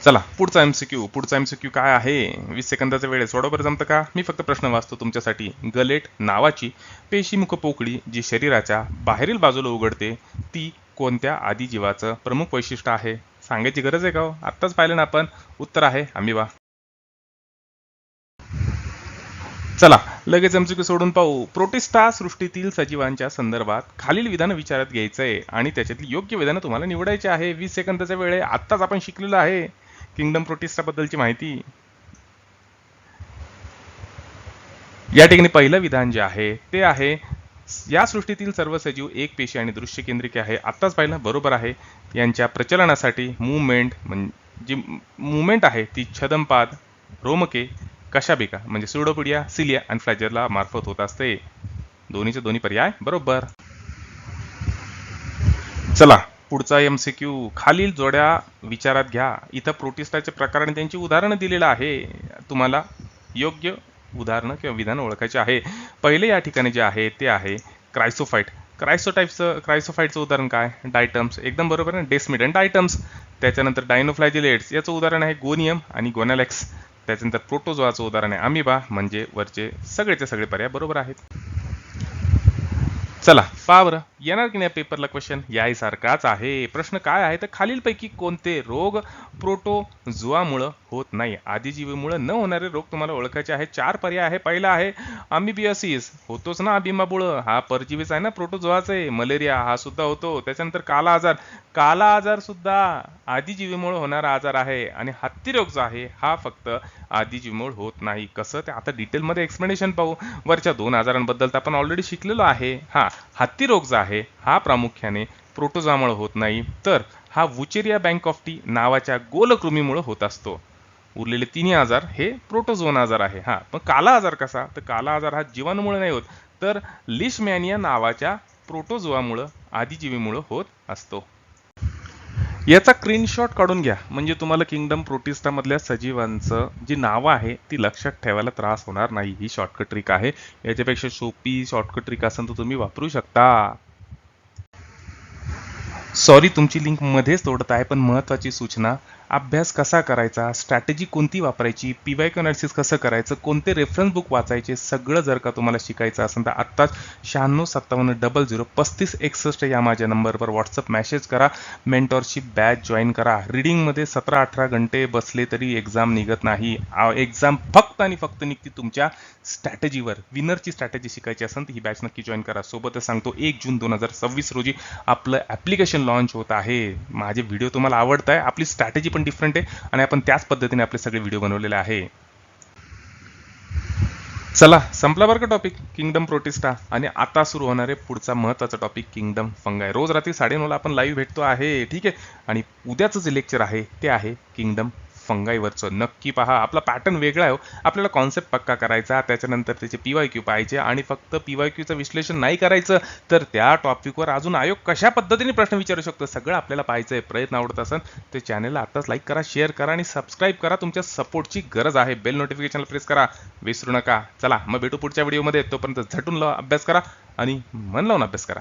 चला पुढचा MCQ काय आहे? 20 सेकंदाचा वेळ आहे. सोडा जमतं का? मी फक्त प्रश्न वाचतो तुमच्यासाठी. गलेट नावाची पेशीमुख पोकळी जी शरीराच्या बाहेरील बाजूला उघडते, ती कोणत्या आदिजीवाचं प्रमुख वैशिष्ट्य आहे? सांगायची गरज आहे का हो? आत्ताच पाहिलं ना आपण. उत्तर आहे अमिबा. चला लगेच एमसीक्यू सोडून पाहू. प्रोटिस्टा सृष्टीतील सजीवांच्या संदर्भात खालील विधान विचारात घ्यायचंय आणि त्याच्यातली योग्य विधानं तुम्हाला निवडायची आहे. 20 सेकंदाचा वेळ आहे. आत्ताच आपण शिकलेलो आहे किंगडम प्रोटिस्टा बद्दलची माहिती. या ठिकाणी पहिलं विधान जे आहे ते आहे, या सृष्टीतील सर्व सजीव एक पेशी आणि दृश्य केंद्रिक आहे. आत्ताच पाहिलं, बरोबर आहे. यांच्या प्रचलनासाठी जी मुवमेंट आहे ती छदमपाद, रोमके, कशाबिका म्हणजे सुडोपिडिया, सिलिया आणि फ्लॅजरला मार्फत होत असते. दोन्हीचे दोन्ही पर्याय बरोबर. चला पुढचा एमसीक्यू. खालील जोड्या विचारात घ्या. इथं प्रोटिस्टाचे प्रकार आणि त्यांची उदाहरणं दिलेलं आहे. तुम्हाला योग्य उदाहरणं किंवा विधान ओळखायचे आहे. पहिले या ठिकाणी जे आहे ते आहे क्रायसोफाइट. क्रायसोफाइटचं उदाहरण काय? डायटम्स. एकदम बरोबर आहे. डेस्मिडन डायटम्स. त्याच्यानंतर डायनोफ्लॅजिलेट्स याचं उदाहरण आहे गोनियम आणि गोनॅलेक्स. त्याच्यानंतर प्रोटोझोआचं उदाहरण आहे अमिबा. म्हणजे वरचे सगळेचे सगळे पर्याय बरोबर आहेत. चला पहा बरं, येणार की नाही पेपरला क्वेश्चन यासारखाच आहे. प्रश्न काय आहे तर खालीलपैकी कोणते रोग प्रोटोझोआमुळे होत नाही? आदिजीवीमुळे न होणारे रोग तुम्हाला ओळखायचे आहेत. 4 पर्याय आहे. पहिला आहे अमिबियासिस, होतोच ना अबिमामुळं, हा परजीवीच आहे ना प्रोटोझोआच आहे. मलेरिया हा सुद्धा होतो. त्याच्यानंतर काला आजार, काला आजार सुद्धा आदिजीवीमुळे होणारा आजार आहे. आणि हत्ती रोग जो आहे हा फक्त आदिजीवीमुळे होत नाही. कसं ते आता डिटेलमध्ये एक्सप्लेनेशन पाहू. वरच्या 2 आजारांबद्दल तर आपण ऑलरेडी शिकलेलो आहे. हत्ती रोग जो आहे हा प्रामुख्याने प्रोटोझोआमुळे होत नाही, तर हा वुचेरिया बँकॉफ्टी नावाच्या गोलकृमीमुळे होत असतो. उरलेले 3 आजार हे प्रोटोझोन आजार आहे. पण काला आजार कसा? तर काला आजार हा जीवाणूमुळे नाही होत, तर लिशमॅनिया नावाच्या प्रोटोझोआमुळे आदिजीवीमुळे होत असतो. याचा स्क्रीनशॉट काढून घ्या, म्हणजे तुम्हाला किंगडम प्रोटिस्टा मधल्या सजीवांचं जी नावं आहे ती लक्षात ठेवायला त्रास होणार नाही. ही शॉर्टकट ट्रिक आहे. याच्यापेक्षा सोपी शॉर्टकट ट्रिक असेल तर तुम्ही वापरू शकता. सॉरी तुमची लिंक मध्येच तोडत आहे, पण महत्त्वाची सूचना, अभ्यास कसा करायचा, स्ट्रॅटेजी कोणती वापरायची, पीवायक्यू अनालिसिस कसं करायचं, कोणते रेफरन्स बुक वाचायचे, सगळं जर का तुम्हाला शिकायचं असेल तर आत्ताच 9657003561 या माझ्या नंबरवर व्हॉट्सअप मेसेज करा. मेंटॉरशिप बॅच जॉईन करा. रीडिंगमध्ये 17-18 घंटे बसले तरी एक्झाम निघत नाही. एक्झाम फक्त आणि फक्त निघते तुमच्या स्ट्रॅटेजीवर. विनरची स्ट्रॅटेजी शिकायची असेल तर ही बॅच नक्की जॉईन करा. सोबतच सांगतो 1 जून 2026 रोजी आपलं ॲप्लिकेशन लॉन्च होत आहे. माझे व्हिडिओ तुम्हाला आवडत आहे, आपली स्ट्रॅटेजी पण डिफरंट आहे आणि आपण त्याच पद्धतीने आपले सगळे व्हिडिओ बनवलेले आहे. चला संपला बरं का टॉपिक किंगडम प्रोटिस्टा. आणि आता सुरू होणार आहे पुढचा महत्त्वाचा टॉपिक किंगडम फंगाय. रोज रात्री 9:30 ला आपण लाईव्ह भेटतो आहे, ठीक आहे. आणि उद्याचं जे लेक्चर आहे ते आहे किंगडम फंगाईवरचं. नक्की पहा. आपला पॅटर्न वेगळा आहे. आपल्याला कॉन्सेप्ट पक्का करायचा, त्याच्यानंतर त्याचे पीवायक्यू पाहायचे आणि फक्त पीवायक्यूचं विश्लेषण नाही करायचं, तर त्या टॉपिकवर अजून आयोग कशा पद्धतीने प्रश्न विचारू शकतो सगळं आपल्याला पाहायचं आहे. प्रयत्न आवडत असेल तर चॅनलला आत्ताच लाईक करा, शेअर करा आणि सबस्क्राईब करा. तुमच्या सपोर्टची गरज आहे. बेल नोटिफिकेशनला प्रेस करा, विसरू नका. चला मग भेटू पुढच्या व्हिडिओमध्ये. तोपर्यंत झटून अभ्यास करा आणि मन लावून अभ्यास करा.